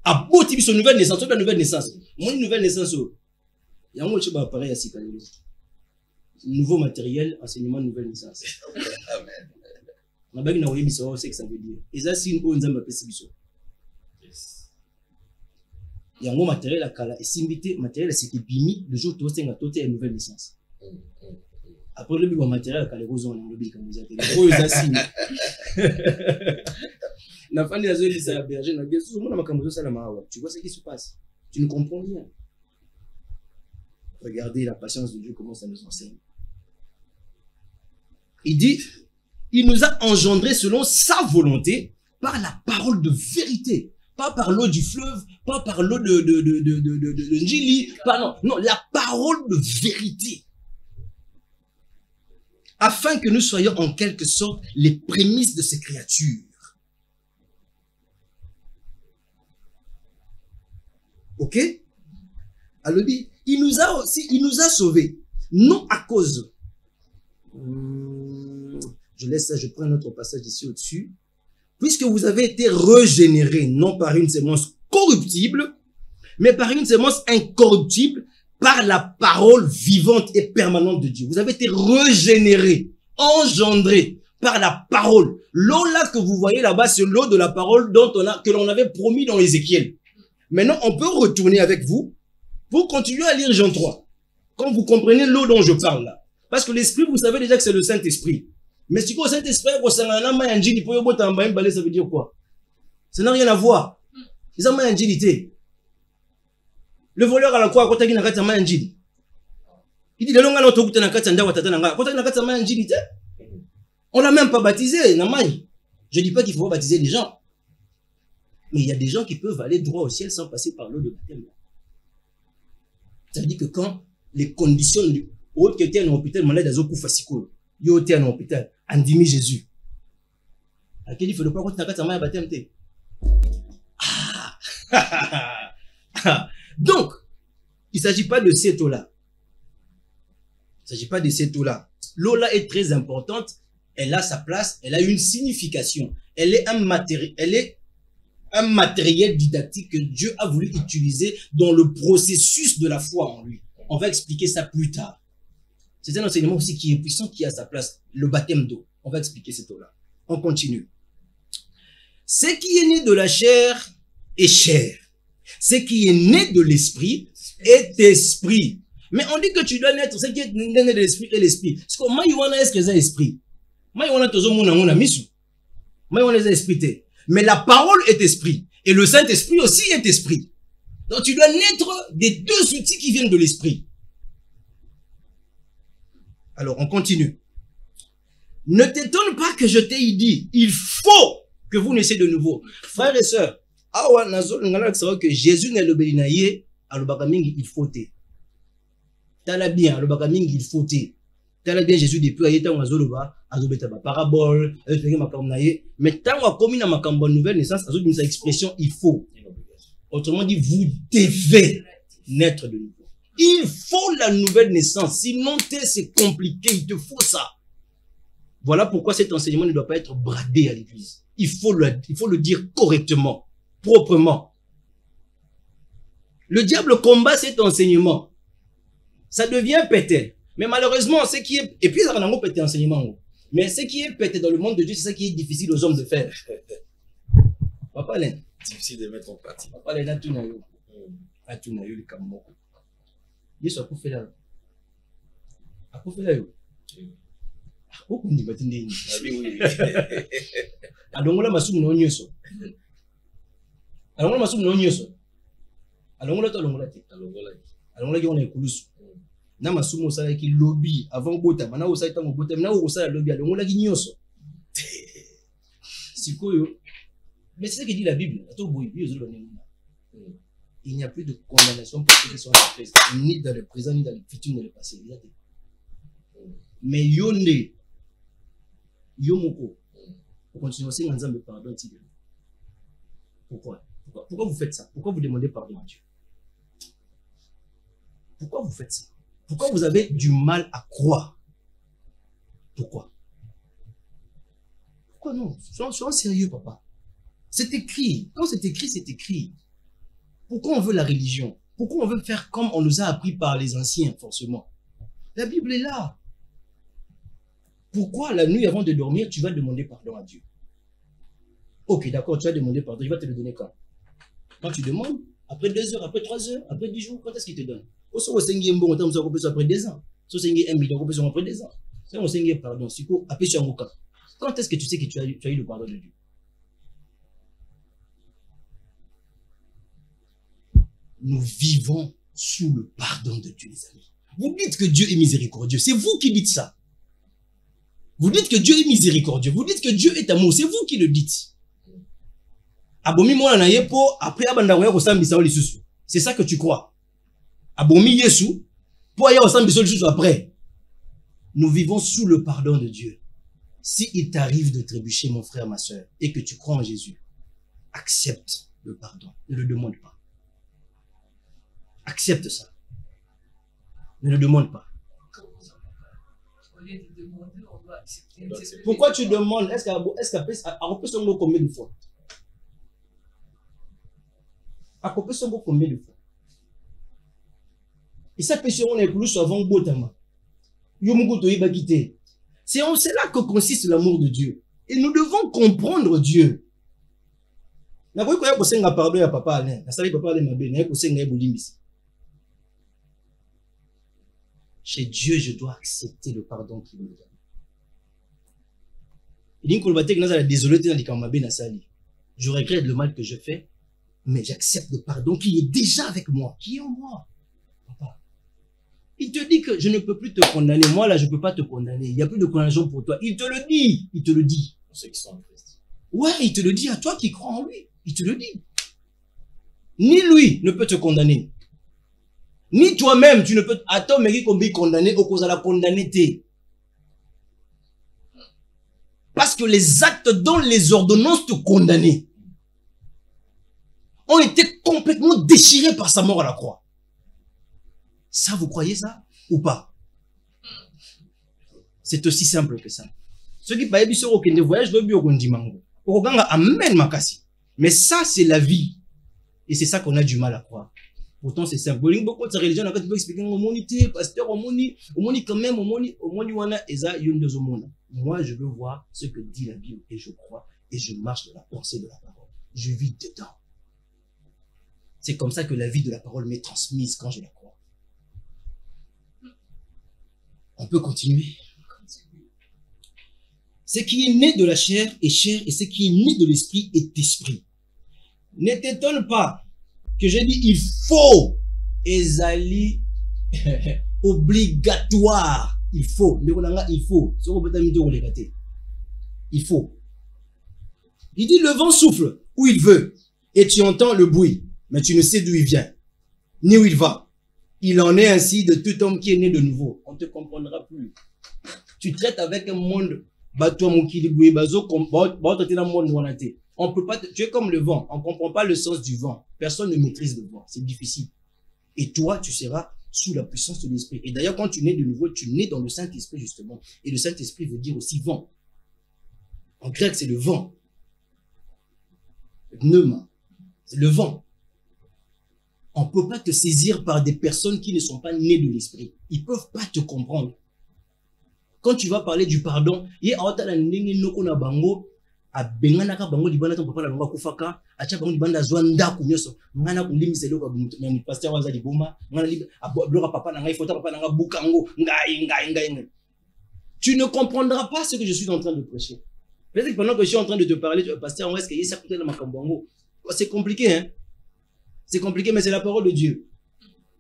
À Botibiso, nouvelle naissance. La nouvelle naissance. Moi, une nouvelle naissance. Il y a un autre appareil à Sikalelo. Nouveau matériel, enseignement, nouvelle naissance. Amen. On a bien envoyé ce que ça veut dire. Et ça, c'est une bonne zamba pessibiso. Il y a un matériel à Kala. Et si matériel, c'est que Bimi, le jour où tu as une nouvelle naissance. Après, le matériel à Kala, on a le bic comme vous avez dit. La fin de la zone, c'est la berger. Tu vois ce qui se passe. Tu ne comprends rien. Regardez la patience de Dieu, comment ça nous enseigne. Il dit, il nous a engendrés selon sa volonté par la parole de vérité. Pas par l'eau du fleuve, pas par l'eau de Njili, non, la parole de vérité. Afin que nous soyons en quelque sorte les prémices de ces créatures. Ok? Alors, il nous a sauvés. Non à cause. Je laisse ça, je prends un autre passage ici au-dessus. Puisque vous avez été régénérés, non par une sémence corruptible, mais par une sémence incorruptible, par la parole vivante et permanente de Dieu. Vous avez été régénérés, engendrés par la parole. L'eau là que vous voyez là-bas, c'est l'eau de la parole que l'on avait promis dans Ézéchiel. Maintenant, on peut retourner avec vous pour continuer à lire Jean 3. Quand vous comprenez l'eau dont je parle là. Parce que l'esprit, vous savez déjà que c'est le Saint-Esprit. Mais si vous Saint-Esprit, ça veut dire quoi? Ça n'a rien à voir. C'est un manjilité. Le voleur à la croix, quand il y a un manjil. Il dit, on l'a même pas baptisé. Je dis pas qu'il faut baptiser les gens. Mais il y a des gens qui peuvent aller droit au ciel sans passer par l'eau de baptême. Ça veut dire que quand les conditions autres qui étaient en hôpital, malade à fascicule, il était en hôpital, en dimi Jésus. À quel il faut pas quand tu as un baptême. Donc, il ne s'agit pas de cette eau-là. Il ne s'agit pas de cette eau-là. L'eau-là est très importante. Elle a sa place. Elle a une signification. Elle est un matériel didactique que Dieu a voulu utiliser dans le processus de la foi en lui. On va expliquer ça plus tard. C'est un enseignement aussi qui est puissant, qui a sa place. Le baptême d'eau. On va expliquer cette eau-là. On continue. Ce qui est né de la chair est chair. Ce qui est né de l'esprit est esprit. Mais on dit que tu dois naître, ce qui est né de l'esprit est l'esprit. Parce que moi, est-ce que c'est esprit? Moi, c'est esprit. Mais la parole est esprit. Et le Saint-Esprit aussi est esprit. Donc tu dois naître des deux outils qui viennent de l'esprit. Alors, on continue. Ne t'étonne pas que je t'ai dit, il faut que vous naissiez de nouveau. Frères et sœurs, que Jésus n'est le béninaïe, il faut te. T'as bien, il faut te. T'as bien Jésus depuis ayeta ngazoloba, azobeta ba parabole, mais tant qu'on commis dans ma nouvelle naissance, azobeta sa expression il faut. Autrement dit, vous devez naître de nouveau. Il faut la nouvelle naissance. Sinon, c'est compliqué. Il te faut ça. Voilà pourquoi cet enseignement ne doit pas être bradé à l'église. Il faut le dire correctement, proprement. Le diable combat cet enseignement. Ça devient pété. Mais malheureusement, ce qui est... Et puis, ça va pété enseignement. Mais ce qui est pété dans le monde de Dieu, c'est ça qui est difficile aux hommes de faire. Papa Len. Difficile de mettre en pratique. Papa Len a tout naïo. A tout naïo le Kamoko. Yesu a tout fait là. A tout fait là. Beaucoup de batindé. Oui. Alongola masumu no nyoso. Alongola masumu no nyoso. Alongola to alongola te. Alongola ki on ekulusu. Na masumu osala ki lobby avant bota, mana osala tango bota, na osala lobby alongola ki nyoso. Sikoyo. Mais c'est ce que dit la Bible. Il n'y a plus de condamnation pour ceux qui sont en Christ, ni dans le présent, ni dans le futur, ni dans le passé. Mais yonde, yomoko, pour continuer aussi en disant pardon. Pourquoi vous faites ça? Pourquoi vous demandez pardon à Dieu? Pourquoi vous faites ça? Pourquoi vous avez du mal à croire? Pourquoi? Pourquoi non? Sois sérieux, papa. C'est écrit. Quand c'est écrit, c'est écrit. Pourquoi on veut la religion? Pourquoi on veut faire comme on nous a appris par les anciens, forcément? La Bible est là. Pourquoi la nuit avant de dormir, tu vas demander pardon à Dieu? Ok, d'accord, tu vas demander pardon. Il va te le donner quand? Quand tu demandes, après 2 heures, après 3 heures, après 10 jours, quand est-ce qu'il te donne? Après 2 ans. Après 2 ans. Pardon. Quand est-ce que tu sais que tu as eu le pardon de Dieu? Nous vivons sous le pardon de Dieu, les amis. Vous dites que Dieu est miséricordieux. C'est vous qui dites ça. Vous dites que Dieu est miséricordieux. Vous dites que Dieu est amour. C'est vous qui le dites. Abomi moi na yepo après abanda ko sambisa oli susu. C'est ça que tu crois. Abomi Yesu pour ya sambisa oli susu après. Nous vivons sous le pardon de Dieu. Si il t'arrive de trébucher, mon frère, ma soeur, et que tu crois en Jésus, accepte le pardon. Ne le demande pas. Accepte ça. Ne le demande pas. Pourquoi tu demandes? Est-ce qu'elle peut se combien de fois? Elle peut se combien de fois? Et ça peut se rendre plus avant Botama. C'est là que consiste l'amour de Dieu. Et nous devons comprendre Dieu. Chez Dieu, je dois accepter le pardon qu'il me donne. Je regrette le mal que je fais, mais j'accepte le pardon qui est déjà avec moi, qui est en moi. Papa. Il te dit que je ne peux plus te condamner. Moi, là, je ne peux pas te condamner. Il n'y a plus de condamnation pour toi. Il te le dit. Il te le dit. Pour ceux qui sont en Christ. Ouais, il te le dit à toi qui crois en lui. Il te le dit. Ni lui ne peut te condamner. Ni toi-même, tu ne peux... Attends, mais qui combien condamné au cause de la condamnité. Parce que les actes dont les ordonnances te condamnaient ont été complètement déchirés par sa mort à la croix. Ça, vous croyez ça ou pas? C'est aussi simple que ça. Ceux qui payent sur aucun voyage, veulent bien qu'on dise mango. Amen makasi. Mais ça, c'est la vie. Et c'est ça qu'on a du mal à croire. Pourtant, c'est simple. Beaucoup de sa religion, quand tu peux expliquer, au pasteur, au moni quand même, au moni wana, eza yonde zomona. Moi, je veux voir ce que dit la Bible et je crois et je marche dans la pensée de la parole. Je vis dedans. C'est comme ça que la vie de la parole m'est transmise quand je la crois. On peut continuer. Ce qui est né de la chair est chair et ce qui est né de l'esprit est esprit. Ne t'étonne pas que j'ai dit il faut ezali obligatoire. Il faut. Il faut. Il faut. Il dit le vent souffle où il veut et tu entends le bruit, mais tu ne sais d'où il vient, ni où il va. Il en est ainsi de tout homme qui est né de nouveau. On ne te comprendra plus. Tu traites avec un monde, on peut pas, tu es comme le vent. On ne comprend pas le sens du vent. Personne ne maîtrise le vent. C'est difficile. Et toi, tu seras sous la puissance de l'esprit. Et d'ailleurs, quand tu nais de nouveau, tu nais dans le Saint-Esprit, justement. Et le Saint-Esprit veut dire aussi vent. En grec, c'est le vent. Pneuma. C'est le vent. On On ne peut pas te saisir par des personnes qui ne sont pas nées de l'esprit. Ils ne peuvent pas te comprendre. Quand tu vas parler du pardon, il y a bango a benganaka bango libana ton papa la bango kufaka acha bango libanda zwanda kunyoso ngana kulimisa loko mu pasteur waza liboma ngana liba bloka papa na ngai fota papa na nga bukango ngai. Tu ne comprendras pas ce que je suis en train de prêcher. Peut-être que pendant que je suis en train de te parler, pasteur, est-ce qu'il y a ça côté dans ma cambango? C'est compliqué, hein? C'est compliqué, mais c'est la parole de Dieu.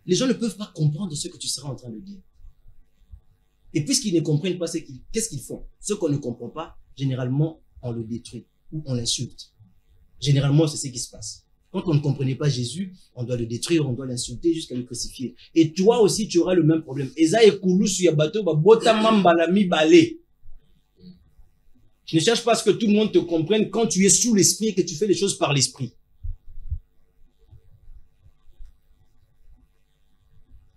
Les gens ne peuvent pas comprendre ce que tu seras en train de dire. Et puisqu'ils ne comprennent pas, qu'est-ce qu'ils font? Ce qu'on ne comprend pas, généralement, on le détruit ou on l'insulte. Généralement, c'est ce qui se passe. Quand on ne comprenait pas Jésus, on doit le détruire, on doit l'insulter jusqu'à le crucifier. Et toi aussi, tu auras le même problème. Eza ekulu su ya bato ba bota mambala mi balé. Ne cherche pas à ce que tout le monde te comprenne quand tu es sous l'esprit et que tu fais les choses par l'esprit.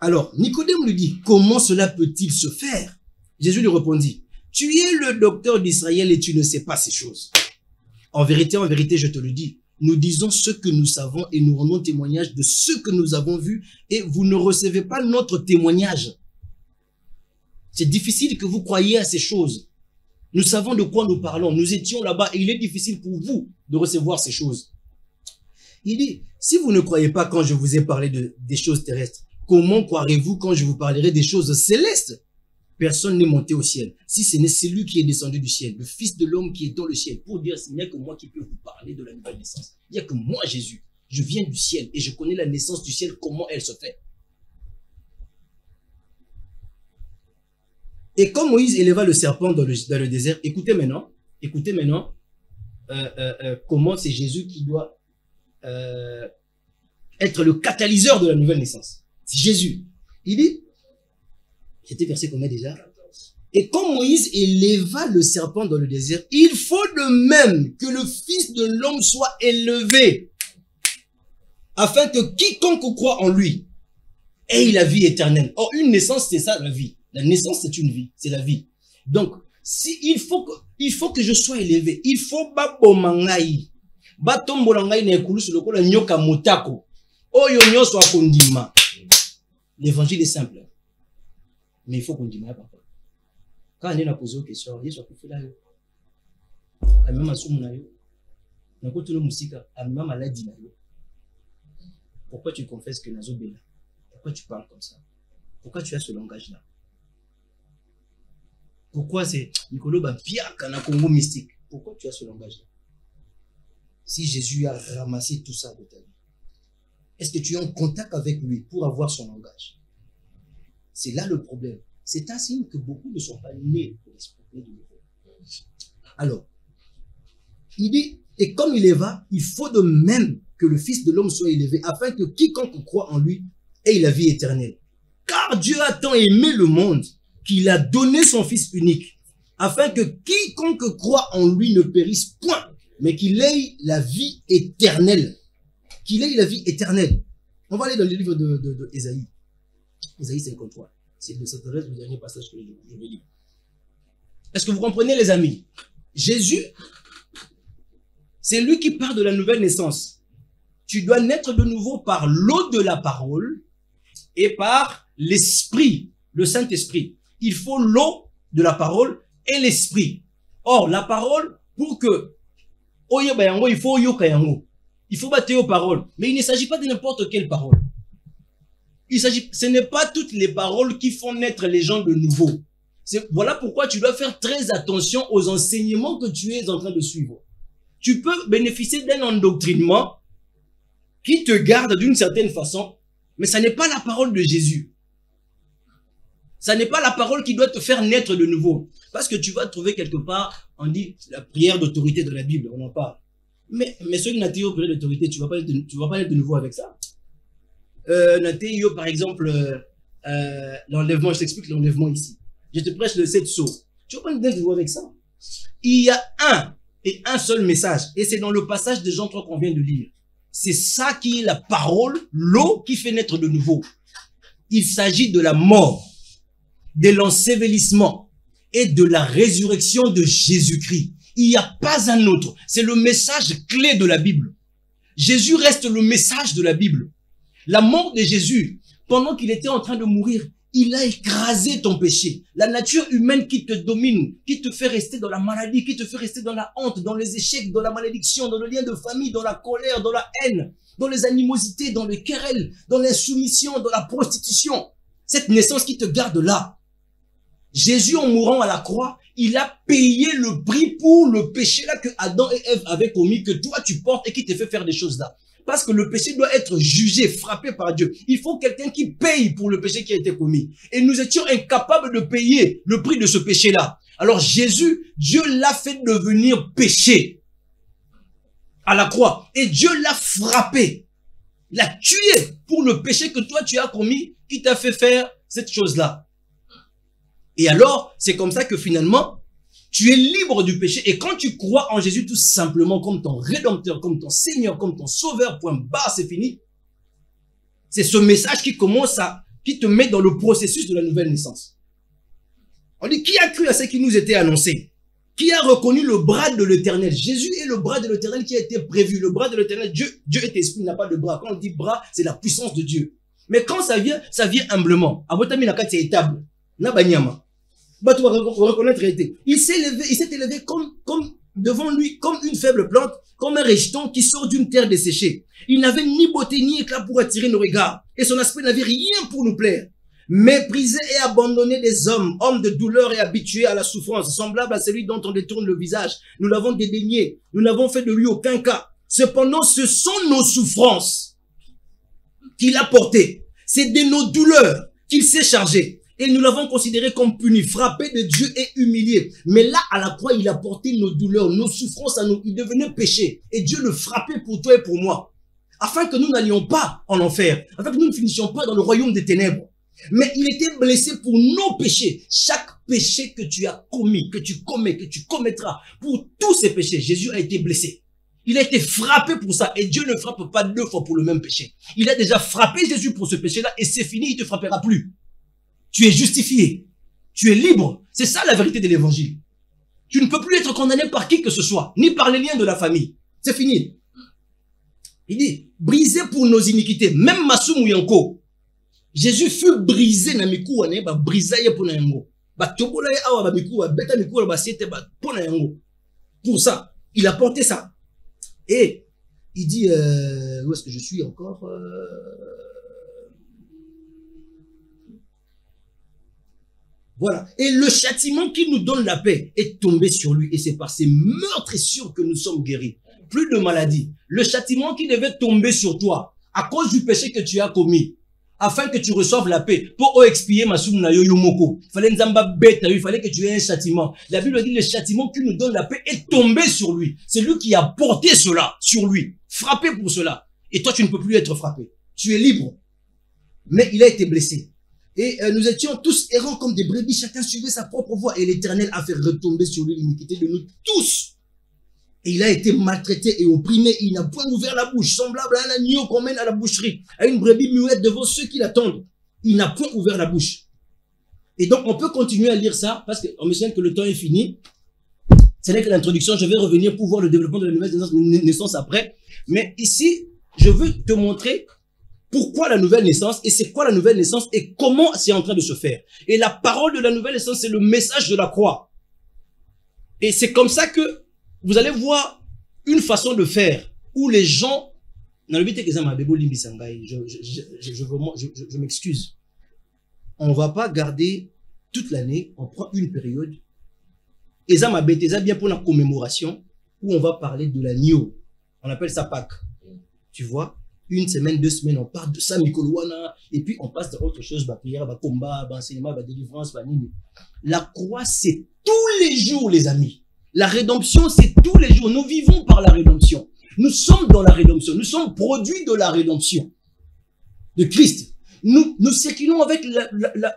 Alors, Nicodème lui dit, comment cela peut-il se faire? Jésus lui répondit, tu es le docteur d'Israël et tu ne sais pas ces choses. En vérité, je te le dis, nous disons ce que nous savons et nous rendons témoignage de ce que nous avons vu et vous ne recevez pas notre témoignage. C'est difficile que vous croyiez à ces choses. Nous savons de quoi nous parlons. Nous étions là-bas et il est difficile pour vous de recevoir ces choses. Il dit, si vous ne croyez pas quand je vous ai parlé des choses terrestres, comment croirez-vous quand je vous parlerai des choses célestes? Personne n'est monté au ciel. Si ce n'est celui qui est descendu du ciel, le Fils de l'homme qui est dans le ciel, pour dire, il n'y a que moi qui peux vous parler de la nouvelle naissance. Il n'y a que moi, Jésus. Je viens du ciel et je connais la naissance du ciel, comment elle se fait. Et comme Moïse éleva le serpent dans le désert, écoutez maintenant comment c'est Jésus qui doit être le catalyseur de la nouvelle naissance. C'est Jésus. Il dit, c'était verset combien déjà? Et comme Moïse éleva le serpent dans le désert, il faut de même que le Fils de l'homme soit élevé, afin que quiconque croit en lui ait la vie éternelle. Or, une naissance, c'est ça la vie. La naissance, c'est une vie, c'est la vie. Donc, il faut que je sois élevé. Il faut babomangai. Batombolangai na ekulu sur le kola nyoka motako. Oyo nyoso akondima. L'évangile est simple. Mais il faut qu'on dise, papa. Quand on a posé une question, il y a des là. La même chose, on a tout le musique, la même maladie. Pourquoi tu confesses que Nazo Bella? Pourquoi tu parles comme ça? Pourquoi tu as ce langage-là? Pourquoi c'est Nicolo Bapiaka na Congo mystique? Pourquoi tu as ce langage-là? Si Jésus a ramassé tout ça de ta vie, est-ce que tu es en contact avec lui pour avoir son langage? C'est là le problème. C'est un signe que beaucoup ne sont pas nés de l'esprit de nouveau. Alors, il dit, et comme il est va, il faut de même que le Fils de l'homme soit élevé, afin que quiconque croit en lui ait la vie éternelle. Car Dieu a tant aimé le monde qu'il a donné son Fils unique, afin que quiconque croit en lui ne périsse point, mais qu'il ait la vie éternelle. Qu'il ait la vie éternelle. On va aller dans le livre de Ésaïe. Ésaïe 53. C'est le dernier passage que je vais lire. Est-ce que vous comprenez, les amis? Jésus, c'est lui qui parle de la nouvelle naissance. Tu dois naître de nouveau par l'eau de la parole et par l'esprit, le Saint-Esprit. Il faut l'eau de la parole et l'esprit. Or, la parole, pour que il faut yokayango. Il faut battre aux paroles. Mais il ne s'agit pas de n'importe quelle parole. Ce n'est pas toutes les paroles qui font naître les gens de nouveau. Voilà pourquoi tu dois faire très attention aux enseignements que tu es en train de suivre. Tu peux bénéficier d'un endoctrinement qui te garde d'une certaine façon, mais ça n'est pas la parole de Jésus. Ça n'est pas la parole qui doit te faire naître de nouveau. Parce que tu vas trouver quelque part, on dit la prière d'autorité de la Bible, on en parle. Mais ceux qui n'ont pas prière d'autorité, tu vas pas naître de nouveau avec ça. Par exemple, l'enlèvement, je t'explique l'enlèvement ici. Je te prêche le 7 sceaux. Tu vas pas naître de nouveau avec ça. Il y a un seul message. Et c'est dans le passage de Jean 3 qu'on vient de lire. C'est ça qui est la parole, l'eau qui fait naître de nouveau. Il s'agit de la mort, de l'ensevelissement et de la résurrection de Jésus-Christ. Il n'y a pas un autre. C'est le message clé de la Bible. Jésus reste le message de la Bible. La mort de Jésus, pendant qu'il était en train de mourir, il a écrasé ton péché. La nature humaine qui te domine, qui te fait rester dans la maladie, qui te fait rester dans la honte, dans les échecs, dans la malédiction, dans le lien de famille, dans la colère, dans la haine, dans les animosités, dans les querelles, dans l'insoumission, dans la prostitution. Cette naissance qui te garde là. Jésus, en mourant à la croix, il a payé le prix pour le péché là que Adam et Ève avaient commis, que toi tu portes et qui te fait faire des choses là. Parce que le péché doit être jugé, frappé par Dieu. Il faut quelqu'un qui paye pour le péché qui a été commis. Et nous étions incapables de payer le prix de ce péché-là. Alors Jésus, Dieu l'a fait devenir péché à la croix. Et Dieu l'a frappé, l'a tué pour le péché que toi tu as commis, qui t'a fait faire cette chose-là. Et alors, c'est comme ça que finalement, tu es libre du péché. Et quand tu crois en Jésus tout simplement comme ton rédempteur, comme ton Seigneur, comme ton sauveur, point barre, c'est fini. C'est ce message qui te met dans le processus de la nouvelle naissance. On dit, qui a cru à ce qui nous était annoncé? Qui a reconnu le bras de l'Éternel? Jésus est le bras de l'Éternel qui a été prévu. Le bras de l'Éternel, Dieu est esprit, n'a pas de bras. Quand on dit bras, c'est la puissance de Dieu. Mais quand ça vient humblement. Abotami la c'est étable. Nabanyama. Bah, tu vas reconnaître réalité. Il s'est élevé comme devant lui, comme une faible plante, comme un rejeton qui sort d'une terre desséchée. Il n'avait ni beauté ni éclat pour attirer nos regards. Et son aspect n'avait rien pour nous plaire. Méprisé et abandonné des hommes, homme de douleur et habitué à la souffrance, semblable à celui dont on détourne le visage. Nous l'avons dédaigné. Nous n'avons fait de lui aucun cas. Cependant, ce sont nos souffrances qu'il a portées. C'est de nos douleurs qu'il s'est chargé. Et nous l'avons considéré comme puni, frappé de Dieu et humilié. Mais là, à la croix, il a porté nos douleurs, nos souffrances à nous. Il devenait péché. Et Dieu le frappait pour toi et pour moi. Afin que nous n'allions pas en enfer. Afin que nous ne finissions pas dans le royaume des ténèbres. Mais il était blessé pour nos péchés. Chaque péché que tu as commis, que tu commets, que tu commettras, pour tous ces péchés, Jésus a été blessé. Il a été frappé pour ça. Et Dieu ne frappe pas 2 fois pour le même péché. Il a déjà frappé Jésus pour ce péché-là et c'est fini, il ne te frappera plus. Tu es justifié. Tu es libre. C'est ça la vérité de l'évangile. Tu ne peux plus être condamné par qui que ce soit, ni par les liens de la famille. C'est fini. Il dit, brisé pour nos iniquités. Même Masumu Yanko. Jésus fut brisé na mikou ane ba brisaye pour na yango. Ba tobola awa ba mikou ba beta mikou ba siete ba pour na yango. Pour ça, il a porté ça. Et il dit où est-ce que je suis encore Voilà. Et le châtiment qui nous donne la paix est tombé sur lui. Et c'est par ces meurtrissures que nous sommes guéris. Plus de maladie. Le châtiment qui devait tomber sur toi à cause du péché que tu as commis, afin que tu reçoives la paix, pour expier ma soumna yo yomoko. Il fallait que tu aies un châtiment. La Bible dit le châtiment qui nous donne la paix est tombé sur lui. C'est lui qui a porté cela sur lui. Frappé pour cela. Et toi, tu ne peux plus être frappé. Tu es libre. Mais il a été blessé. Et nous étions tous errants comme des brebis, chacun suivait sa propre voie. Et l'Éternel a fait retomber sur lui l'iniquité de nous tous. Et il a été maltraité et opprimé. Il n'a point ouvert la bouche, semblable à un agneau qu'on mène à la boucherie, à une brebis muette devant ceux qui l'attendent. Il n'a point ouvert la bouche. Et donc, on peut continuer à lire ça, parce qu'on me souviens que le temps est fini. Ce n'est que l'introduction. Je vais revenir pour voir le développement de la nouvelle naissance après. Mais ici, je veux te montrer pourquoi la nouvelle naissance, et c'est quoi la nouvelle naissance, et comment c'est en train de se faire. Et la parole de la nouvelle naissance, c'est le message de la croix. Et c'est comme ça que vous allez voir une façon de faire, où les gens, je m'excuse, on va pas garder toute l'année, on prend une période, et ça m'a bêté, ça bien pour la commémoration, où on va parler de l'agneau. On appelle ça Pâques. Tu vois? Une semaine, 2 semaines, on parle de ça, Mikolowana, et puis on passe à autre chose, prière, combat, enseignement, délivrance, nini. La croix, c'est tous les jours, les amis. La rédemption, c'est tous les jours. Nous vivons par la rédemption. Nous sommes dans la rédemption. Nous sommes produits de la rédemption de Christ. Nous circulons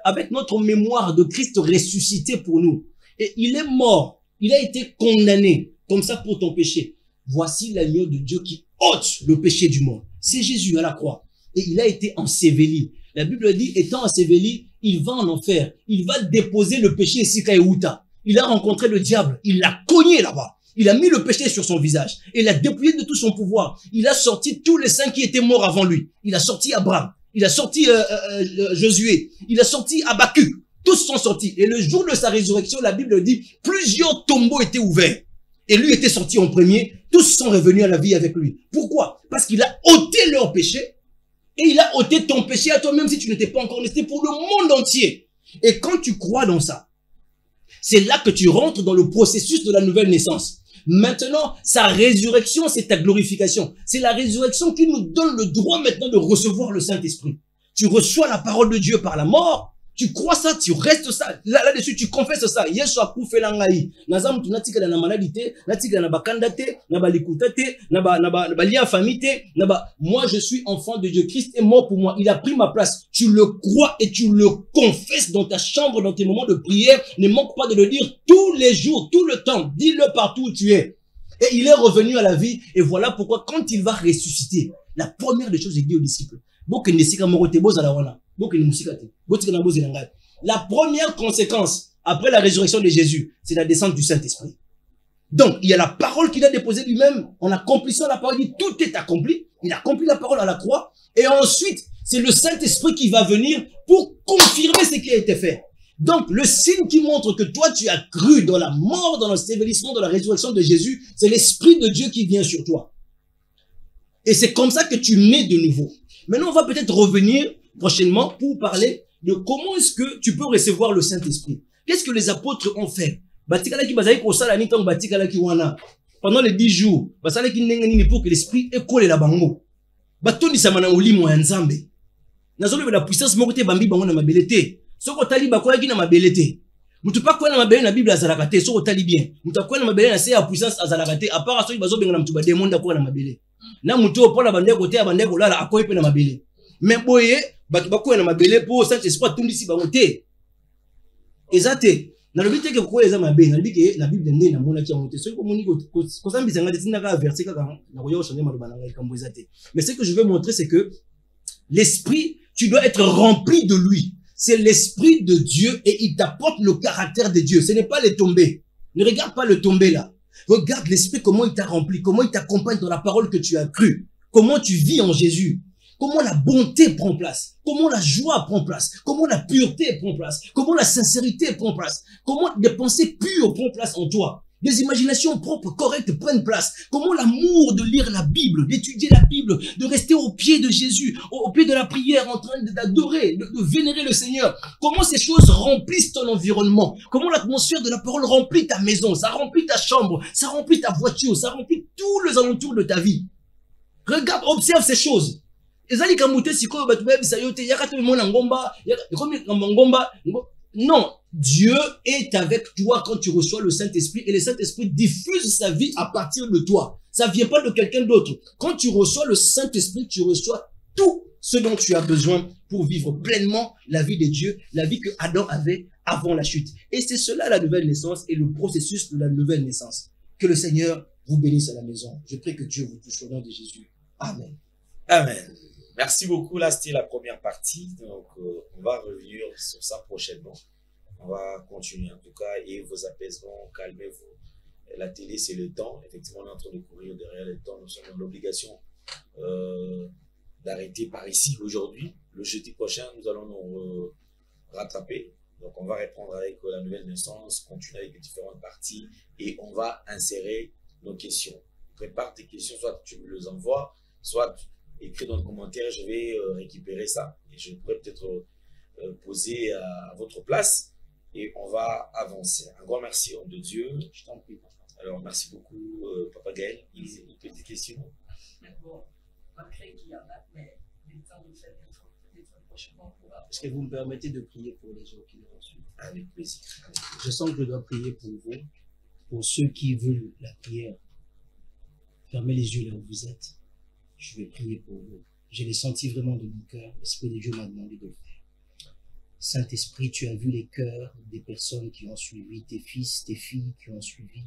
avec notre mémoire de Christ ressuscité pour nous. Et il est mort. Il a été condamné comme ça pour ton péché. Voici l'agneau de Dieu qui ôte le péché du monde. C'est Jésus à la croix. Et il a été enseveli. La Bible dit, étant enseveli, il va en enfer. Il va déposer le péché ici Kaïouta. Il a rencontré le diable. Il l'a cogné là-bas. Il a mis le péché sur son visage. Et il a dépouillé de tout son pouvoir. Il a sorti tous les saints qui étaient morts avant lui. Il a sorti Abraham. Il a sorti Josué. Il a sorti Habakkuk. Tous sont sortis. Et le jour de sa résurrection, la Bible dit, plusieurs tombeaux étaient ouverts. Et lui était sorti en premier. Tous sont revenus à la vie avec lui. Pourquoi? Parce qu'il a ôté leur péché. Et il a ôté ton péché à toi, même si tu n'étais pas encore né. C'était pour le monde entier. Et quand tu crois dans ça, c'est là que tu rentres dans le processus de la nouvelle naissance. Maintenant, sa résurrection, c'est ta glorification. C'est la résurrection qui nous donne le droit maintenant de recevoir le Saint-Esprit. Tu reçois la parole de Dieu par la mort. Tu crois ça, tu restes ça. Là-dessus, tu confesses ça. Yesu a koufe langai. Nazam tu natika na maladité, natika na bakandate, na balikutate, na ba lien famille, moi je suis enfant de Dieu. Christ est mort pour moi. Il a pris ma place. Tu le crois et tu le confesses dans ta chambre, dans tes moments de prière. Ne manque pas de le dire tous les jours, tout le temps. Dis-le partout où tu es. Et il est revenu à la vie. Et voilà pourquoi quand il va ressusciter, la première des choses, il dit aux disciples, la première conséquence après la résurrection de Jésus, c'est la descente du Saint-Esprit. Donc, il y a la parole qu'il a déposée lui-même. En accomplissant la parole, il dit tout est accompli. Il a accompli la parole à la croix. Et ensuite, c'est le Saint-Esprit qui va venir pour confirmer ce qui a été fait. Donc, le signe qui montre que toi, tu as cru dans la mort, dans l'ensevelissement, dans la résurrection de Jésus, c'est l'Esprit de Dieu qui vient sur toi. Et c'est comme ça que tu nais de nouveau. Maintenant, on va peut-être revenir prochainement pour parler de comment est-ce que tu peux recevoir le Saint-Esprit. Qu'est-ce que les apôtres ont fait? Pendant les 10 jours, pour que l'Esprit ait collé la bango. La puissance morte bambi bango na mabelete. Soko tali bakoya ki na mabelete. Mutu pa kwa na mabele na Bible azalakate, soko tali bien. Mutu kwa na mabele na se ya puissance azalakate, à part so bazo benga na mutu ba démon da kwa na mabele. Na mutu opola bande kote ya bande kolala akoyi pe na mabele. Mais boye bakoya na mabele po Saint-Esprit tundisi bango te. Ezate na lobi te ke ko eza mabele, na lobi ke na Bible ndé na mona ki monte. So ko moni ko sambisa ngati tinaka ka verset kaka na ko yo changer maloba na ngai kambo ezate. Mais ce que je veux montrer c'est que l'Esprit, tu dois être rempli de lui. C'est l'Esprit de Dieu et il t'apporte le caractère de Dieu. Ce n'est pas les tombés. Ne regarde pas le tombé là. Regarde l'Esprit, comment il t'a rempli, comment il t'accompagne dans la parole que tu as crue. Comment tu vis en Jésus. Comment la bonté prend place. Comment la joie prend place. Comment la pureté prend place. Comment la sincérité prend place. Comment des pensées pures prennent place en toi. Des imaginations propres, correctes prennent place. Comment l'amour de lire la Bible, d'étudier la Bible, de rester au pied de Jésus, au pied de la prière, en train d'adorer, de vénérer le Seigneur. Comment ces choses remplissent ton environnement. Comment l'atmosphère de la parole remplit ta maison, ça remplit ta chambre, ça remplit ta voiture, ça remplit tous les alentours de ta vie. Regarde, observe ces choses. Non, Dieu est avec toi quand tu reçois le Saint-Esprit et le Saint-Esprit diffuse sa vie à partir de toi. Ça vient pas de quelqu'un d'autre. Quand tu reçois le Saint-Esprit, tu reçois tout ce dont tu as besoin pour vivre pleinement la vie de Dieu, la vie que Adam avait avant la chute. Et c'est cela la nouvelle naissance et le processus de la nouvelle naissance. Que le Seigneur vous bénisse à la maison. Je prie que Dieu vous touche au nom de Jésus. Amen. Amen. Merci beaucoup. Là, c'était la première partie. Donc, on va revenir sur ça prochainement. On va continuer en tout cas et vos apaisements, calmez-vous. La télé, c'est le temps. Effectivement, on est en train de courir derrière le temps. Nous sommes dans l'obligation d'arrêter par ici aujourd'hui. Le jeudi prochain, nous allons nous rattraper. Donc, on va reprendre avec la nouvelle naissance, continuer avec les différentes parties et on va insérer nos questions. Prépare tes questions, soit tu me les envoies, soit écris dans le commentaire, je vais récupérer ça et je pourrais peut-être poser à votre place et on va avancer. Un grand merci, homme de Dieu. Je t'en prie. Alors, merci beaucoup, Papa Gaël. Une petite question. Bon, malgré qu'il y en a, mais il est temps de faire des fois prochainement pour... Est-ce que vous me permettez de prier pour les gens qui nous suivent? Avec plaisir. Je sens que je dois prier pour vous, pour ceux qui veulent la prière. Fermez les yeux là où vous êtes. Je vais prier pour vous. Je l'ai senti vraiment de mon cœur. L'Esprit de Dieu m'a demandé de le faire. Saint-Esprit, tu as vu les cœurs des personnes qui ont suivi, tes fils, tes filles qui ont suivi,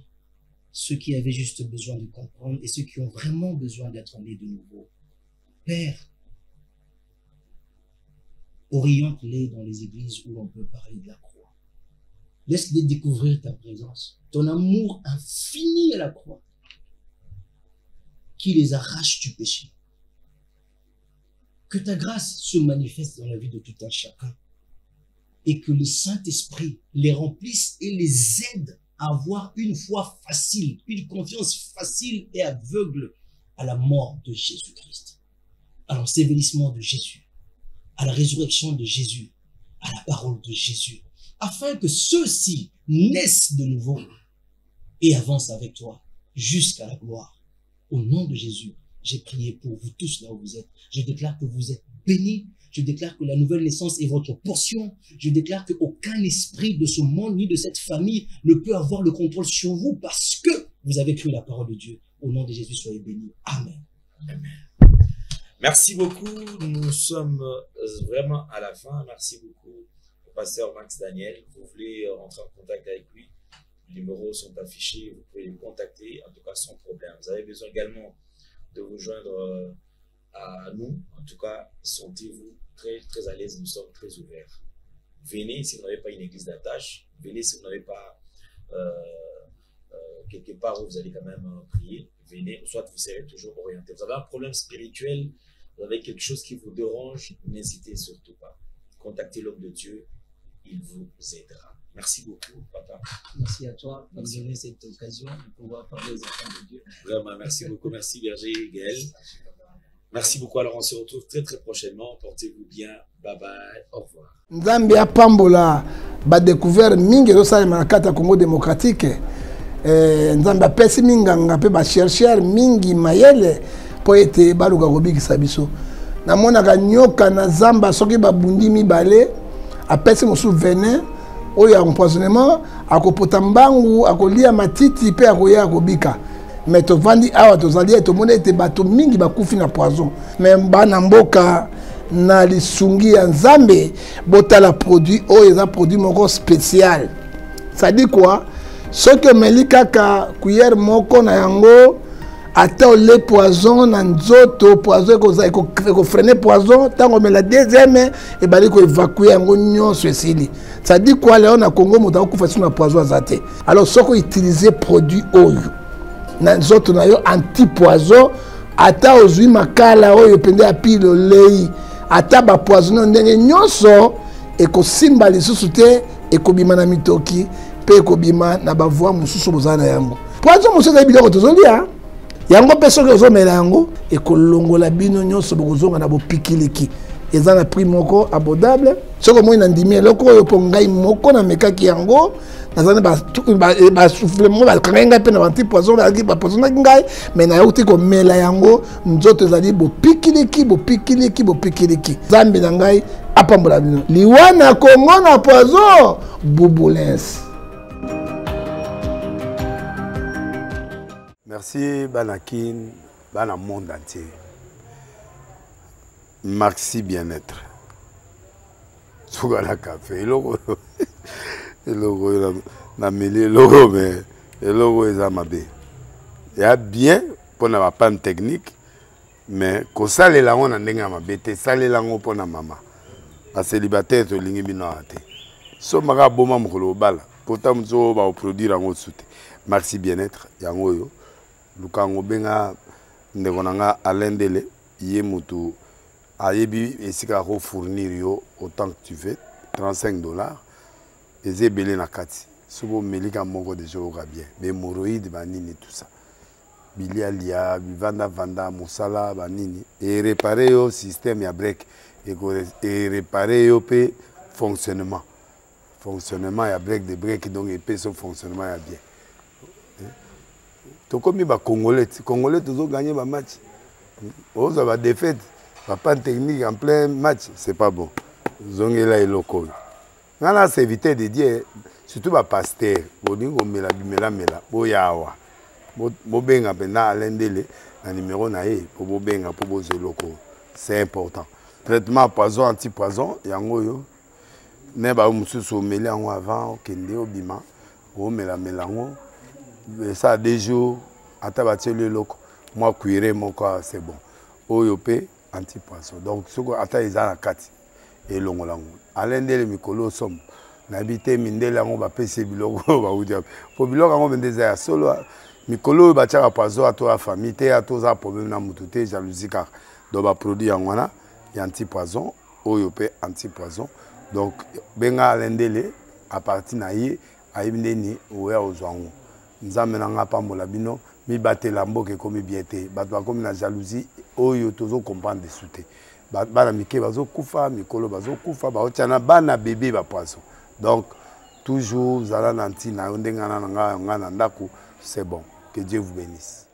ceux qui avaient juste besoin de comprendre et ceux qui ont vraiment besoin d'être nés de nouveau. Père, oriente-les dans les églises où l'on peut parler de la croix. Laisse-les découvrir ta présence. Ton amour infini à la croix qui les arrache du péché. Que ta grâce se manifeste dans la vie de tout un chacun et que le Saint-Esprit les remplisse et les aide à avoir une foi facile, une confiance facile et aveugle à la mort de Jésus-Christ, à l'ensevelissement de Jésus, à la résurrection de Jésus, à la parole de Jésus, afin que ceux-ci naissent de nouveau et avancent avec toi jusqu'à la gloire. Au nom de Jésus, j'ai prié pour vous tous là où vous êtes. Je déclare que vous êtes bénis. Je déclare que la nouvelle naissance est votre portion. Je déclare qu'aucun esprit de ce monde ni de cette famille ne peut avoir le contrôle sur vous parce que vous avez cru la parole de Dieu. Au nom de Jésus, soyez bénis. Amen. Amen. Merci beaucoup. Nous sommes vraiment à la fin. Merci beaucoup au pasteur Max Daniel. Vous voulez rentrer en contact avec lui. Les numéros sont affichés. Vous pouvez le contacter, en tout cas sans problème. Vous avez besoin également de vous joindre à nous. En tout cas, sentez-vous très, très à l'aise. Nous sommes très ouverts. Venez si vous n'avez pas une église d'attache. Venez si vous n'avez pas quelque part où vous allez quand même prier. Venez, soit vous serez toujours orienté. Vous avez un problème spirituel, vous avez quelque chose qui vous dérange, n'hésitez surtout pas. Contactez l'homme de Dieu, il vous aidera. Merci beaucoup, papa. Merci à toi de me donner cette occasion de pouvoir parler aux enfants de Dieu. Vraiment, merci beaucoup. Merci Berger et Gaël. Merci beaucoup. Alors, on se retrouve très très prochainement. Portez-vous bien. Bye bye. Au revoir. Nzambe a pambola ba découvert mingi zo sala na kata Congo démocratique. Nzambe a pesi minganga pe ba chercheur mingi mayele po ete baluka kobikisa biso. Namonaka nyoka na zamba soki babundi mibale apesi mosu venin oyo empoisonnement akopota mbangu akolia matiti pe akoya akobika. Mais tovandi awa tozali tomona ete bato mingi bakufi na poison. Mais bana mboka na lisungi ya Nzambe botala produit oyo eza produit moko spécial. Ça dit quoi? Ce que meli kaka cuillère moko na yango ata le poison na nzoto poison ko freiner poison tango mela deuxième et bali ko évacuer yango nyonso esili. Ça dit quoi léon na Congo moto akufa sina poison azate. Alors soko utiliser produit oyo na nzoto na yo anti poison ata ozwi makala oyo pende apilo lei ata ba poison ndenge nyonso ekosimba lisusu te ekobima na mitoki pe ekobima na bavoi mosusu bozala na yango poison mosusu eza biloko tozolia yango mpe soki ozomela yango ekolongola bino nyonso bokozonga na bopikiliki eza na prix moko abordable soki omoi na ndimi eloko oyo mpo ngai moko namekaki yango nazali basouffle moko bakangai ngai mpe na bantipoison bapoisonaki ngai mai nayauti komela yango nzoto ezali bopikiliki nzambe na ngai apambola bino liwa na Congo na poison Bouboulense. Merci Banakin, Bana monde entier. Maxi bien-être. Sougala café, le logo na mêlé logo mais le logo est amabé. Il y a bien pour na panne technique mais ko sale la on ndenge amabé te sale la ngo pour na mama. A célibataire to lingi bino ate. So maka boma mokolo bala. Pourtant mzo ba produire ngo soute. Maxi bien-être yango yo. Lukango benga ndekonanga alendele ye mutu ayebi esika ko fournir yo autant que tu veux $35 ezebele na kati sobo melika moko de jour bien mais hémorroïde banini tout ça bilia lia vanda musala banini et réparer yo système ya break et réparer yo pe fonctionnement ya break de break donc et pe son fonctionnement ya bien. Comme les Congolais toujours gagné le match. Ils ont défaite, pas de technique en plein match, c'est pas bon. Ils ont là et local. On a évité de dire, surtout les pasteurs, ils ont mis la mela, boyawa, bobenga pena alendele, un numéro naé pour bobenga pour boser local. C'est important. Traitement poison anti-poison, yango ne ba mususu meli yango avant kende obima, o mela melango. Ça a des jours, à tabater le loco, moi cuiré mon corps, c'est bon. Oyopé, anti-poisson. Donc, ce qu'on attend, ils ont la carte et l'ongolango. À l'un des mikolo somme, N'habité mindele yango ba pese biloko ba udia. Po biloko yango bendeza ya solo mikolo ba tchaka poison à toi famille te à toi ça problème na mutu te jalousie car do ba produit yango na anti poison oyo pe anti poison donc benga lendele à partir na ye ayimdeni oya ozwango nzambe na nga pambola bino mi batela mboke komi biete bato bakomi na jalousie oyo tozo comprendre dessous te bana mike bazo kufa mikolo bazo kufa baotiana bana bébé ba poison donc toujours zala nanti na ndengana nga na ndako c'est bon que Dieu vous bénisse.